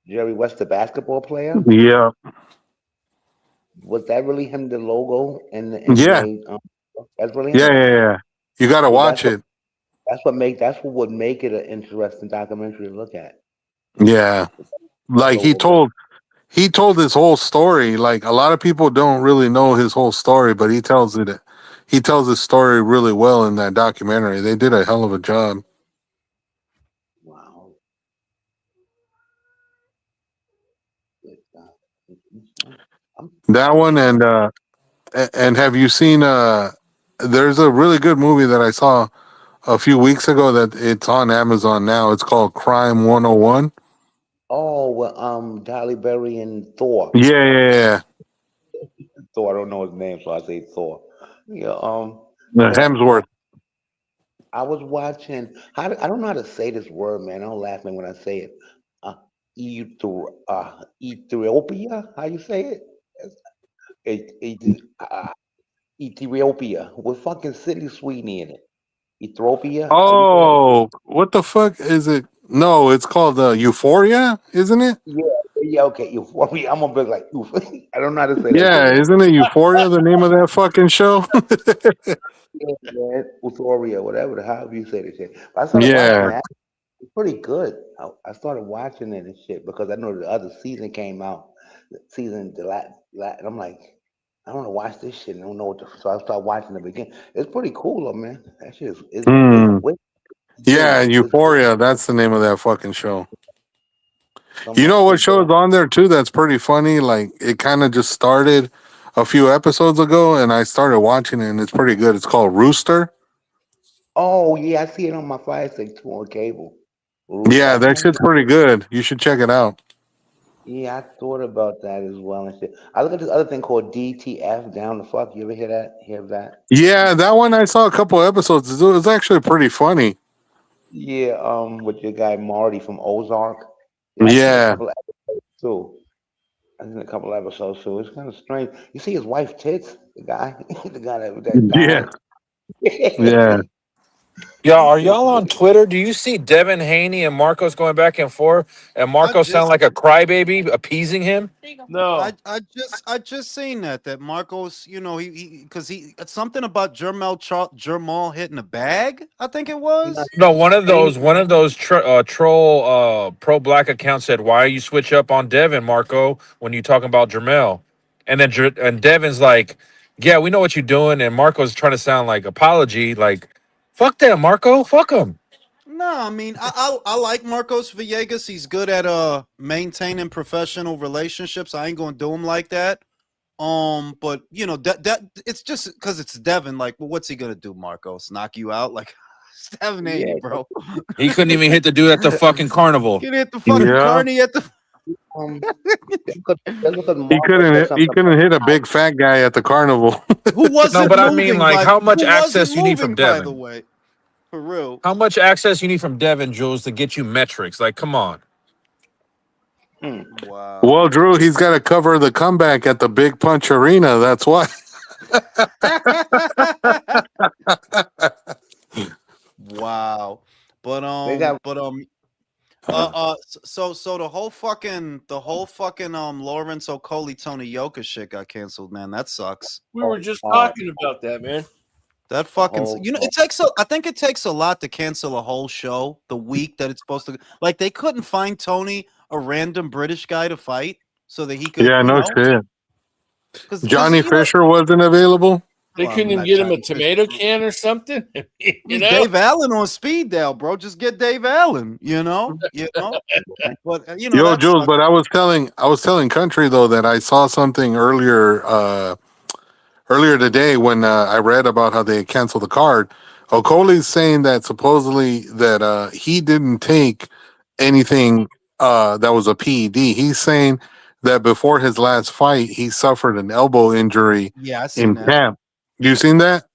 Jerry West, the basketball player, Yeah, was that really him? The logo in the yeah, NBA. That's really yeah, him. yeah, yeah. You got to Well, watch it. that's what would make it an interesting documentary to look at. Yeah, That like logo thing. he told his whole story. Like a lot of people don't really know his whole story, but he tells it. He tells his story really well in that documentary. They did a hell of a job. Wow. Good God. I'm That one yeah. and have you seen there's a really good movie that I saw a few weeks ago that it's on Amazon now. It's called Crime 101. Oh, well, Halle Berry and Thor. Yeah, yeah, yeah. Thor. I don't know his name, so I say Thor. Yeah. Yeah. Hemsworth. I was watching. I don't know how to say this word, man. Don't laugh at me when I say it. Uh, Ethiopia. How you say it? It's- Ethiopia with fucking Sydney Sweeney in it. Ethiopia. How you say it? Oh, what the fuck is it? No, it's called Euphoria, isn't it? Yeah. Yeah. Okay. Euphoria. I'm gonna be like, oof. I don't know how to say that shit, Yeah, man. isn't it Euphoria the name of that fucking show? Yeah, man. Euphoria, whatever the however you say this shit. But I started watching Yeah. that. It's pretty good. I started watching it and shit because I know the other season came out. The season and I'm like, I don't want to watch this shit. And I don't know what the, so I started watching it again. It's pretty cool though, man. That shit is Hmm. good. Yeah, It's Euphoria. That's the name of that fucking show. some You know what people. show's on there too? That's pretty funny. Like it kind of just started a few episodes ago, and I started watching it, and it's pretty good. It's called Rooster. Oh yeah, I see it on my Fire Stick too on cable. Yeah, I that might, shit's pretty good. You should check it out. Yeah, I thought about that as well and shit. I look at this other thing called DTF, down the fuck. You ever hear that? Hear of that? Yeah, that one I saw a couple episodes. It was actually pretty funny. Yeah, with your guy Marty from Ozark. Yeah, I seen a Yeah, couple of episodes too. I seen a couple of episodes too. It's kind of strange. You see his wife tits, the guy, the guy that yeah, died. yeah, Y'all, are It's y'all on Twitter? Do you see Devin Haney and Marcos going back and forth? And I Marcos sound just like a crybaby appeasing him? No. I just seen that Marcos, you know, he because he it's something about Jermal hitting a bag, I think it not was. No, Haney. one of those troll pro black accounts said, "Why you switch up on Devin, Marco, when you talking about Jermel?" And then and Devin's like, "Yeah, we know what you're doing." And Marco's trying to sound like apology, like, "Fuck them, Marco, fuck them." No, I mean I like Marcos Villegas. He's good at maintaining professional relationships. I ain't gonna do him like that. But you know that it's just because it's Devin. Like, well, what's he gonna do, Marcos? Knock you out? Like, it's Devin Haney, Yeah, bro. He couldn't even hit the dude at the fucking carnival. Get hit the fucking yeah. carney at the. um, that's because He Marco said couldn't. He something couldn't about hit a big fat guy at the carnival. Who No, wasn't but I mean, moving like, by? how much Who wasn't access you need from moving? By the Devin? way, for real. How much access you need from Devin, Jules, to get you metrics? Like, come on. hmm. Wow. Well, Drew, he's got to cover the comeback at the Big Punch Arena. That's why. Wow. But They got so the whole fucking Lawrence Okoli Tony Yoka shit got canceled, man. That sucks. We oh, were just oh, talking about that, man. That the fucking whole you know oh, I think it takes a lot to cancel a whole show the week that it's supposed to, like, they couldn't find Tony a random British guy to fight so that he could, Yeah, you no know, shit. cuz Johnny you know, Fisher wasn't available. They well, I couldn't mean, even not get him a Johnny Fish. tomato can or something. It You was know? Dave Allen on speed dial, bro. Just get Dave Allen, you know? You know? But Yo, that Jules, sucks. but I was telling Country though that I saw something earlier today when I read about how they canceled the card. Okoli's saying that supposedly that he didn't take anything that was a PED. He's saying that before his last fight, he suffered an elbow injury Yeah, I seen in that. camp. You seen that?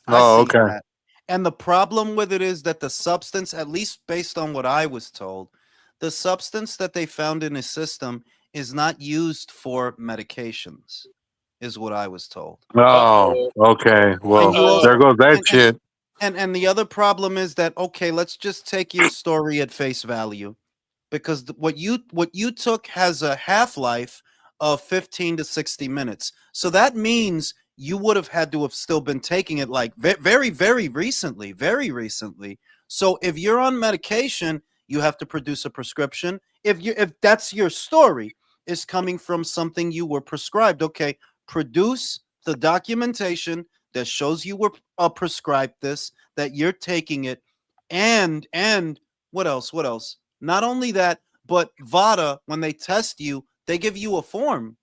I Oh, seen okay. that. And the problem with it is that the substance, at least based on what I was told, the substance that they found in his system is not used for medications, is what I was told. Uh Oh, oh. okay. And Well, you Uh there also goes that and and shit. and the other problem is that, okay, let's just take your story at face value, because what you took has a half-life of 15 to 60 minutes. So that means you would have had to have still been taking it, like, very very recently. So if you're on medication, you have to produce a prescription. If that's your story, is coming from something you were prescribed, okay, produce the documentation that shows you were prescribed this, that you're taking it, and what else? Not only that, but VADA, when they test you, they give you a form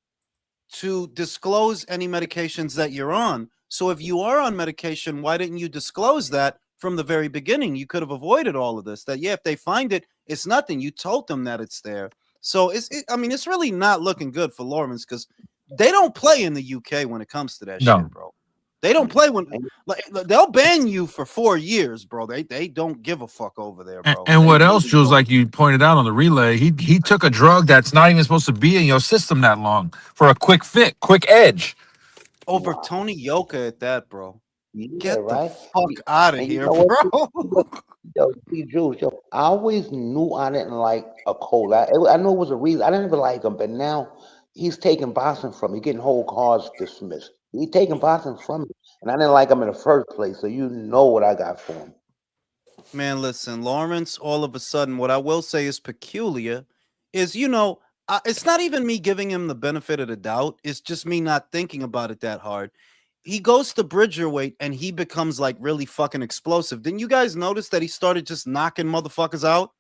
to disclose any medications that you're on. So if you are on medication, why didn't you disclose that from the very beginning? You could have avoided all of this. That, yeah, if they find it, it's nothing. You told them that it's there. So I mean, it's really not looking good for Lawrence, because they don't play in the UK when it comes to that shit, No. bro. They don't play when, like, they'll ban you for 4 years, bro. They don't give a fuck over there, bro. And They what else, really Jules? don't. Like you pointed out on the relay, he took a drug that's not even supposed to be in your system that long for a quick fit, quick edge. Over wow. Tony Yoka at that, bro. Yeah, Get the right. fuck out of And you here, know what? bro. Yo, see, Jules, yo, I always knew I didn't like a Cole. I know it was a reason. I didn't even like him, but now he's taking boxing from me, getting whole cars dismissed. He's taking boxing from me, and I didn't like him in the first place. So you know what I got for him. Man, listen, Lawrence, all of a sudden, what I will say is peculiar is, it's not even me giving him the benefit of the doubt. It's just me not thinking about it that hard. He goes to Bridgerweight and he becomes, like, really fucking explosive. Didn't you guys notice that he started just knocking motherfuckers out?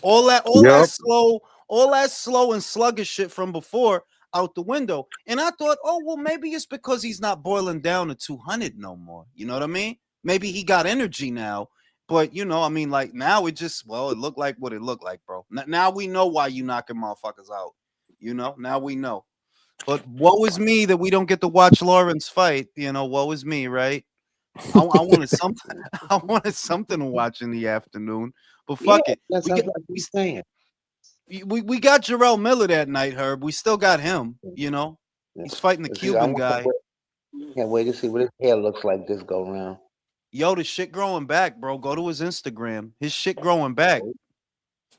All that, all that Yep. slow, all that slow and sluggish shit from before out the window. And I thought, oh well, maybe it's because he's not boiling down to 200 no more. You know what I mean? Maybe he got energy now. But I mean, like, now it just, well, it looked like what it looked like, bro. Now we know why you knocking motherfuckers out. Now we know. But woe is me that we don't get to watch Lawrence fight. Woe is me, right? I wanted something. I wanted something to watch in the afternoon. But Yeah, fuck it, that's what we he's saying. we got Jarrell Miller that night, Herb. We still got him. Yeah. He's fighting the See, I Cuban want to guy. can't wait to see what his hair looks like this go round. Yo, the shit growing back, bro. Go to his Instagram. His shit growing back.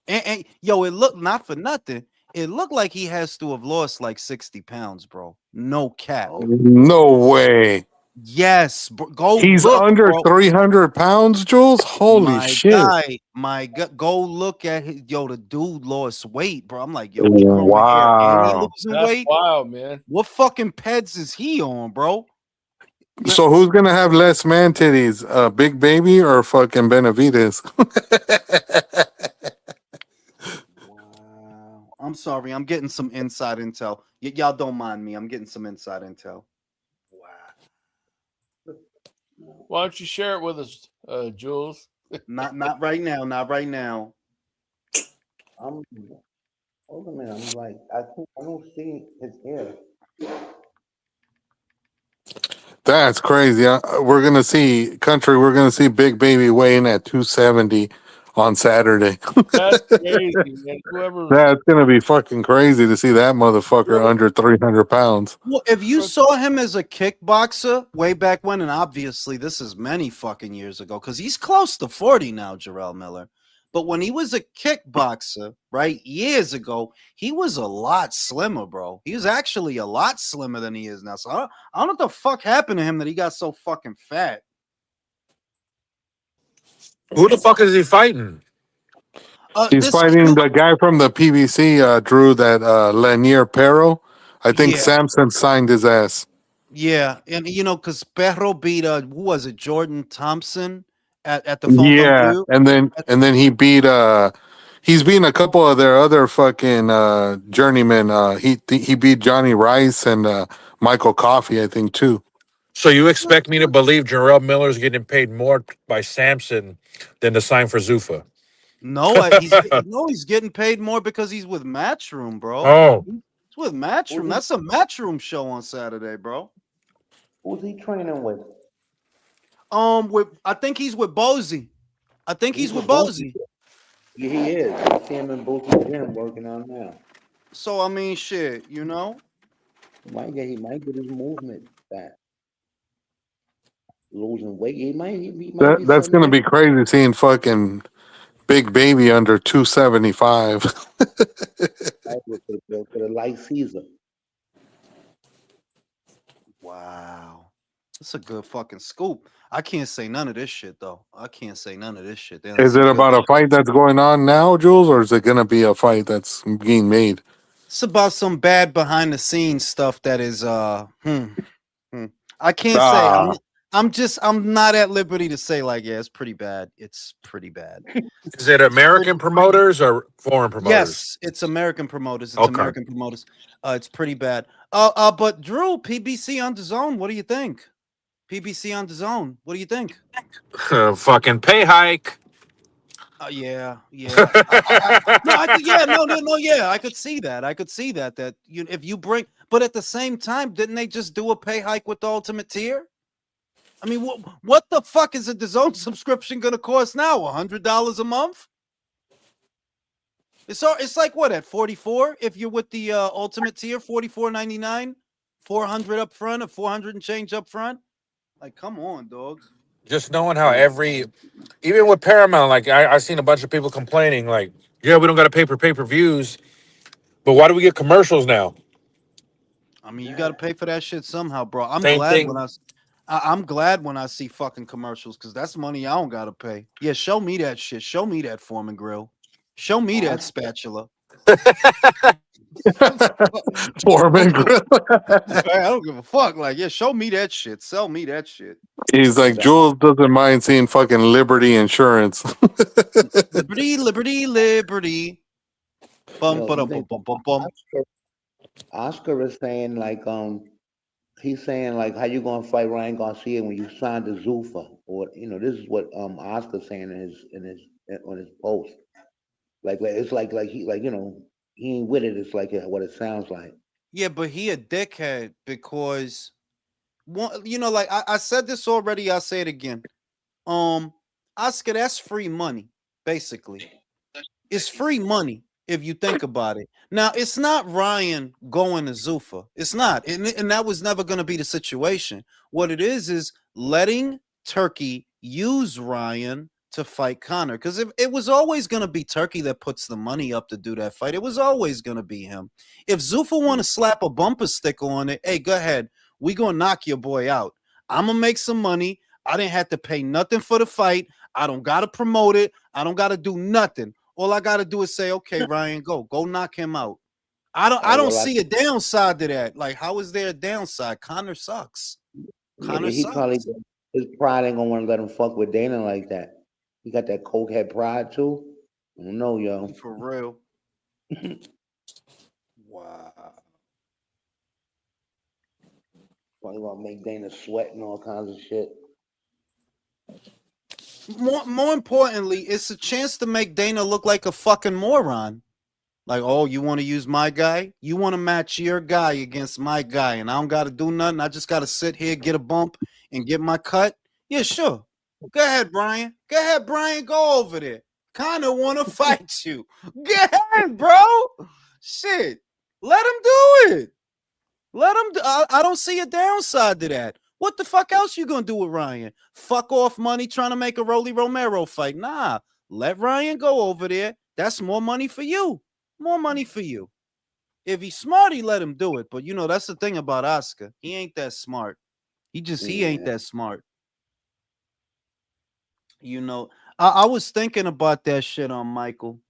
And yo, it looked not for nothing. It looked like he has to have lost like 60 pounds, bro. No cap. Oh, No way. Yes, bro. Go He's look, under bro. 300 pounds, Jules. Holy My shit. guy, my God, go look at his, yo. The dude lost weight, bro. I'm like, yo, he growing hair and he Wow. losing That's weight. wild, man. What fucking peds is he on, bro? Now, So who's gonna have less man titties, Big Baby or fucking Benavides? wow. I'm sorry. I'm getting some inside intel. Y'all don't mind me. I'm getting some inside intel. Wow. Why don't you share it with us, Jules? Not right now. Not right now. I'm hold a minute. I'm like, I don't see his hair. That's crazy. We're gonna see country. We're gonna see Big Baby weighing at 270 on Saturday. That's crazy, man. Whoever, That's gonna be fucking crazy to see that motherfucker under 300 pounds. Well, if you saw him as a kickboxer way back when, and obviously this is many fucking years ago, because he's close to 40 now, Jarrell Miller. But when he was a kickboxer, right, years ago, he was a lot slimmer, bro. He was actually a lot slimmer than he is now. So I don't know what the fuck happened to him that he got so fucking fat. Who the fuck is he fighting? He's This fighting kid, the guy from the PBC, Drew, that Lanier Perro. I think yeah, Samson signed his ass. yeah, and because Perro beat who was it, Jordan Thompson at the Yeah, Fontainebleau. and then he beat he's beaten a couple of their other fucking journeymen. He beat Johnny Rice and Michael Coffey, I think, too. So you expect me to believe Jarrell Miller's getting paid more by Samson than to sign for Zuffa? No, he's getting paid more because he's with Matchroom, bro. Oh, He's with Matchroom. Who's he? That's a Matchroom show on Saturday, bro. Who's he training with? With I think he's with Bozy. I think He's he's with with both. Bozy. Yeah, he is. I see him in both of them working out now. So I mean, shit. He might get his movement back. Losing weight. He might be That's something gonna be different. crazy seeing fucking Big Baby under 275. Right, for the light Caesar. Wow, that's a good fucking scoop. I can't say none of this shit though. I can't say none of this shit. Damn, that's Is some it good about a shit. fight that's going on now, Jules, or is it gonna be a fight that's being made? It's about some bad behind the scenes stuff that is hmm. I can't say. Ah, I'm not at liberty to say like, yeah, it's pretty bad. It's pretty bad. is it It's pretty. American promoters or foreign promoters? Yes, it's American promoters. It's Okay. American promoters. It's pretty bad. But Drew, PBC on the zone. What do you think? PBC on the zone. What do you think? Fucking pay hike. Yeah, yeah. No, yeah, no, yeah. I could see that. I could see that. That if you bring, but at the same time, didn't they just do a pay hike with the ultimate tier? I mean, what the fuck is a DAZN subscription going to cost now? $100 a month? It's like what at 44 if you're with the ultimate tier, 44.99, 400 up front, or 400 and change up front. Like, come on, dogs. Just knowing how even with Paramount, like I seen a bunch of people complaining, like, yeah, we don't got to pay for pay-per-views, but why do we get commercials now? I mean, you got to pay for that shit somehow, bro. I'm Same glad when thing. I'm glad when I see fucking commercials because that's money I don't gotta pay. Yeah, show me that shit. Show me that Foreman grill. Show me that Oscar, spatula. Foreman Grill. I don't give a fuck. Like, yeah, show me that shit. Sell me that shit. He's like, Oscar, Jules doesn't mind seeing fucking Liberty Insurance. Liberty, liberty, liberty. Bum, you bum, bum, think bum, bum, bum. Oscar is saying like he's saying like how you gonna fight Ryan Garcia when you signed to Zuffa or this is what Oscar's saying in his on his post. Like it's like he he ain't with it. It's like what it sounds like. Yeah, but he a dickhead because like I said this already. I'll say it again. Um, Oscar, that's free money, basically. It's free money if you think about it. Now, it's not Ryan going to Zuffa. It's not. And that was never going to be the situation. What it is letting Turkey use Ryan to fight Connor. Because it was always going to be Turkey that puts the money up to do that fight. It was always going to be him. If Zuffa want to slap a bumper sticker on it, hey, go ahead. We going to knock your boy out. I'm going to make some money. I didn't have to pay nothing for the fight. I don't got to promote it. I don't got to do nothing. All I gotta do is say, okay, Ryan, go knock him out. I don't Well, I see a downside to that. Like, how is there a downside? Connor sucks. yeah, Connor but he probably sucks. his pride ain't gonna want to let him fuck with Dana like that. He got that cokehead pride too. I don't know, yo. For real. Wow. Probably gonna make Dana sweat and all kinds of shit. More importantly, it's a chance to make Dana look like a fucking moron. Like, oh, you want to use my guy? You want to match your guy against my guy, and I don't got to do nothing. I just got to sit here, get a bump, and get my cut. Yeah, sure. Go ahead, Brian. Go ahead, Brian. Go over there. Kind of want to fight you. Go ahead, bro. Shit. Let him do it. Let him. I don't see a downside to that. What the fuck else you gonna do with Ryan? Fuck off money trying to make a Rolly Romero fight? Nah. Let Ryan go over there. That's more money for you. More money for you. If he's smart, he let him do it. But that's the thing about Oscar. He ain't that smart. He ain't Yeah. that smart. You know, I was thinking about that shit on Michael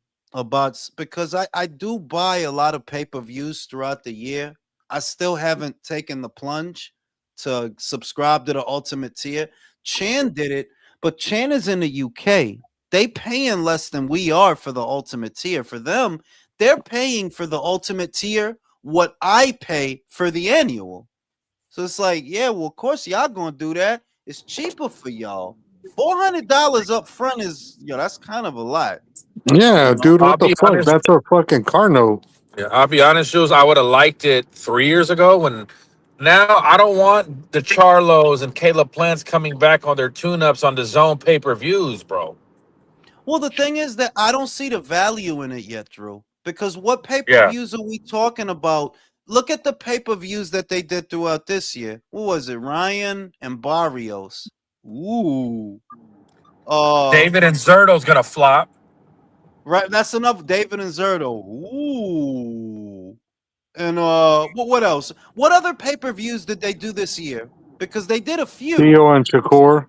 because I do buy a lot of pay-per-views throughout the year. I still haven't taken the plunge to subscribe to the ultimate tier. Chan did it, but Chan is in the UK. They paying less than we are for the ultimate tier. For them, they're paying for the ultimate tier what I pay for the annual. So it's like, yeah, well, of course y'all gonna do that. It's cheaper for y'all. $400 up front that's kind of a lot, Yeah, you know. dude, I'll what the be fuck? honest. That's a fucking car note. Yeah, I'll be honest, Jules. I would have liked it 3 years ago. When now I don't want the Charlos and Caleb Plants coming back on their tune-ups on the Zone pay-per-views, bro. Well, the thing is that I don't see the value in it yet, Drew. Because what Yeah, pay-per-views are we talking about? Look at the pay-per-views that they did throughout this year. What was it? Ryan and Barrios. Ooh. Uh David and Zerto's gonna flop. right, that's enough. David and Zerto. Ooh. And what else? What other pay-per-views did they do this year? Because they did a few. Theo and Shakur.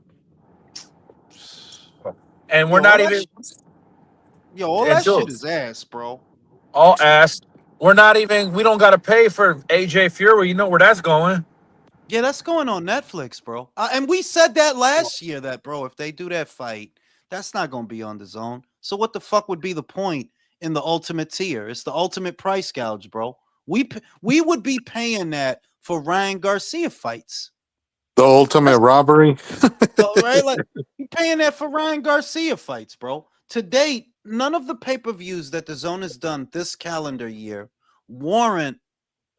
And we're Yo, all not that even all and that shit is Jules. ass, bro. All asked. We're not even. We don't got to pay for AJ Fury. You know where that's going. Yeah, that's going on Netflix, bro. And we said that last year that, bro, if they do that fight, that's not going to be on the zone. So what the fuck would be the point in the ultimate tier? It's the ultimate price gouge, bro. We would be paying that for Ryan Garcia fights. The ultimate That's robbery. right. Like you paying that for Ryan Garcia fights, bro. To date, none of the pay-per-views that the zone has done this calendar year warrant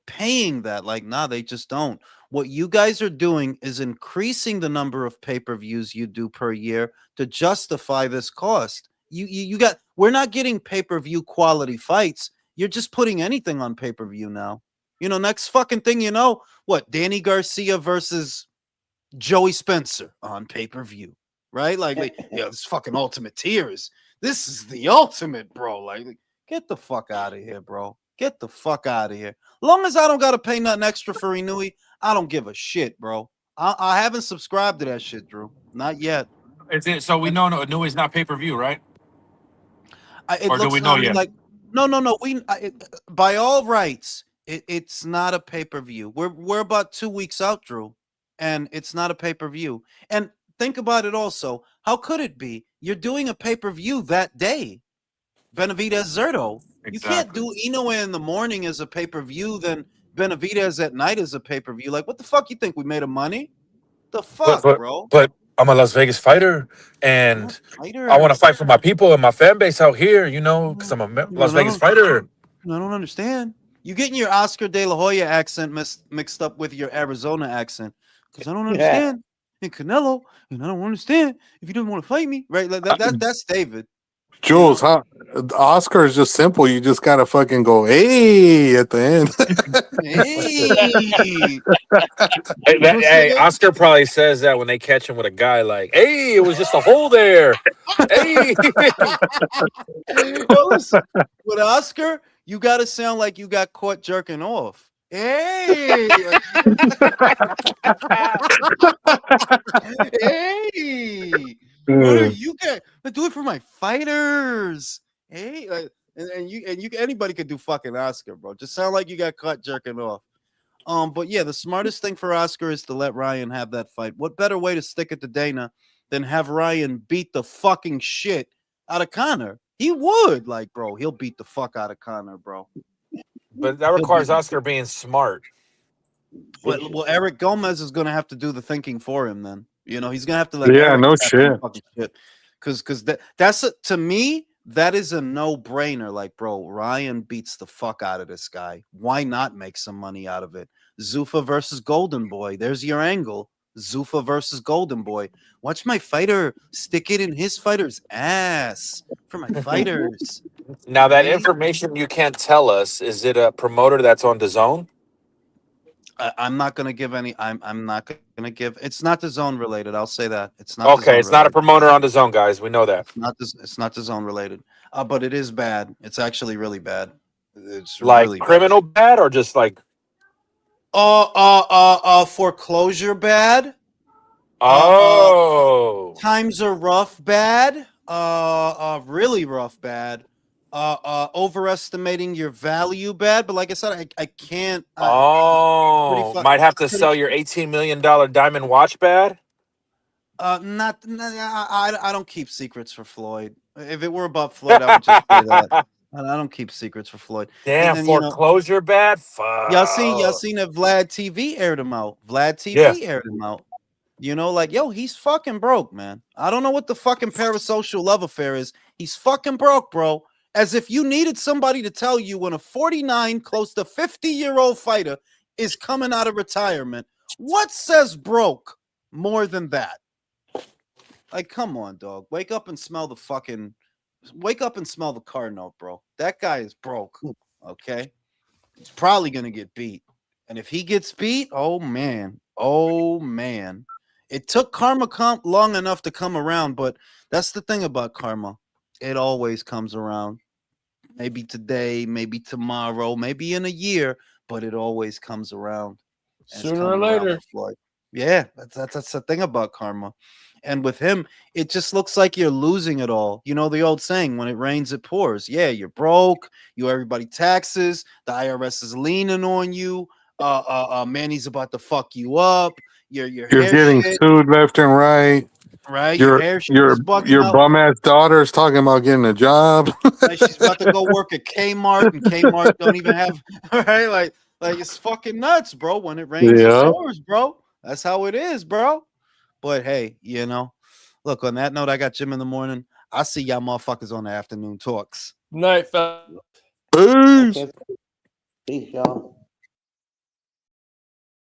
paying that. Like, nah, they just don't. What you guys are doing is increasing the number of pay-per-views you do per year to justify this cost. You got we're not getting pay-per-view quality fights. You're just putting anything on pay-per-view now. Next fucking thing you know, what Danny Garcia versus Joey Spencer on pay-per-view. Right? Yeah, this fucking ultimate tiers. This is the ultimate, bro. Like, get the fuck out of here, bro. Get the fuck out of here. Long as I don't gotta pay nothing extra for Inui, I don't give a shit, bro. I haven't subscribed to that shit, Drew. Not yet. Is it so we And know no, it's not pay-per-view, right? it Or do we looks. I know mean, yet? like, no. By all rights, it's not a pay per view. We're about 2 weeks out, Drew, and it's not a pay per view. And think about it also. How could it be? You're doing a pay per view that day. Benavidez Zerto. You can't Exactly. do Inoue in the morning as a pay per view, then Benavidez at night as a pay per view. Like, what the fuck you think we made of money? The But fuck, but bro? but I'm a Las Vegas fighter, Not and I want fighter. to fight for my people and my fan base out here. You know, because I'm a Las Vegas No. fighter. I don't understand. You getting your Oscar De La Hoya accent mixed up with your Arizona accent because I don't Yeah. understand. And Canelo, and I don't understand if you didn't want to fight me, right? Like that's David. You Jules, know. huh? Oscar is just simple. You just gotta fucking go, hey, at the end. Hey, Hey, you gonna say hey, that? Oscar probably says that when they catch him with a guy like, "Hey, it was just a hole there." Hey, Yo, listen, with Oscar, you got to sound like you got caught jerking off. Hey, hey, what are Yeah. you get? I do it for my fighters. Hey, and you anybody could do fucking Oscar, bro. Just sound like you got caught jerking off. But yeah, the smartest thing for Oscar is to let Ryan have that fight. What better way to stick it to Dana than have Ryan beat the fucking shit out of Connor? He would, like, bro, he'll beat the fuck out of Connor, bro. but that He'll beat requires him. Oscar being smart. Well, Eric Gomez is gonna have to do the thinking for him. Then he's gonna have to let Yeah, Eric no tap in the shit. fucking shit, because that's to me that is a no brainer. Like, bro, Ryan beats the fuck out of this guy. Why not make some money out of it? Zuffa versus Golden Boy. There's your angle. Zuffa versus Golden Boy. Watch my fighter stick it in his fighter's ass for my fighters. Now, that Hey, information you can't tell us. Is it a promoter that's on the zone? I'm not gonna give any. I'm not gonna give. It's not the zone related. I'll say that it's not the Okay, zone it's not a related. promoter on the zone, guys. We know that. It's not the zone related. But it is bad. It's actually really bad. It's Like really bad. criminal bad or just like, Foreclosure bad. Uh, oh, times are rough bad. Really rough bad. Overestimating your value bad. But like I said, I can't. Pretty oh, fu- might have to pretty. sell your $18 million diamond watch bad? Not I don't keep secrets for Floyd. If it were about Floyd, I would just say that. I don't keep secrets for Floyd. And Damn, then foreclosure bad? y'all Fuck. seen that Vlad TV aired him out. Vlad Yeah. TV aired him out. Like, yo, he's fucking broke, man. I don't know what the fucking parasocial love affair is. He's fucking broke, bro. As if you needed somebody to tell you when a 49, close to 50-year-old fighter is coming out of retirement. What says broke more than that? Like, come on, dog. Wake up and smell the car note, bro. That guy is broke. Okay. He's probably gonna get beat. And if he gets beat, oh man. Oh man. It took karma long enough to come around, but that's the thing about karma. It always comes around. Maybe today, maybe tomorrow, maybe in a year, but it always comes around. And it's Sooner or coming around later. for Floyd. Yeah, that's the thing about karma. And with him, it just looks like you're losing it all. You know the old saying, when it rains, it pours. Yeah, you're broke. You owe everybody taxes. The IRS is leaning on you. Manny's about to fuck you up. Your You're hair getting shit, sued left and right. right? Your Your hair shit your is bugging your out. bum ass daughter's talking about getting a job. Like, she's about to go work at Kmart, and Kmart don't even have right. Like it's fucking nuts, bro. When it rains, it Yeah. pours, bro. That's how it is, bro. But hey, look. On that note, I got gym in the morning. I see y'all motherfuckers on the afternoon talks. Night, fella. Peace. Okay. Peace, y'all.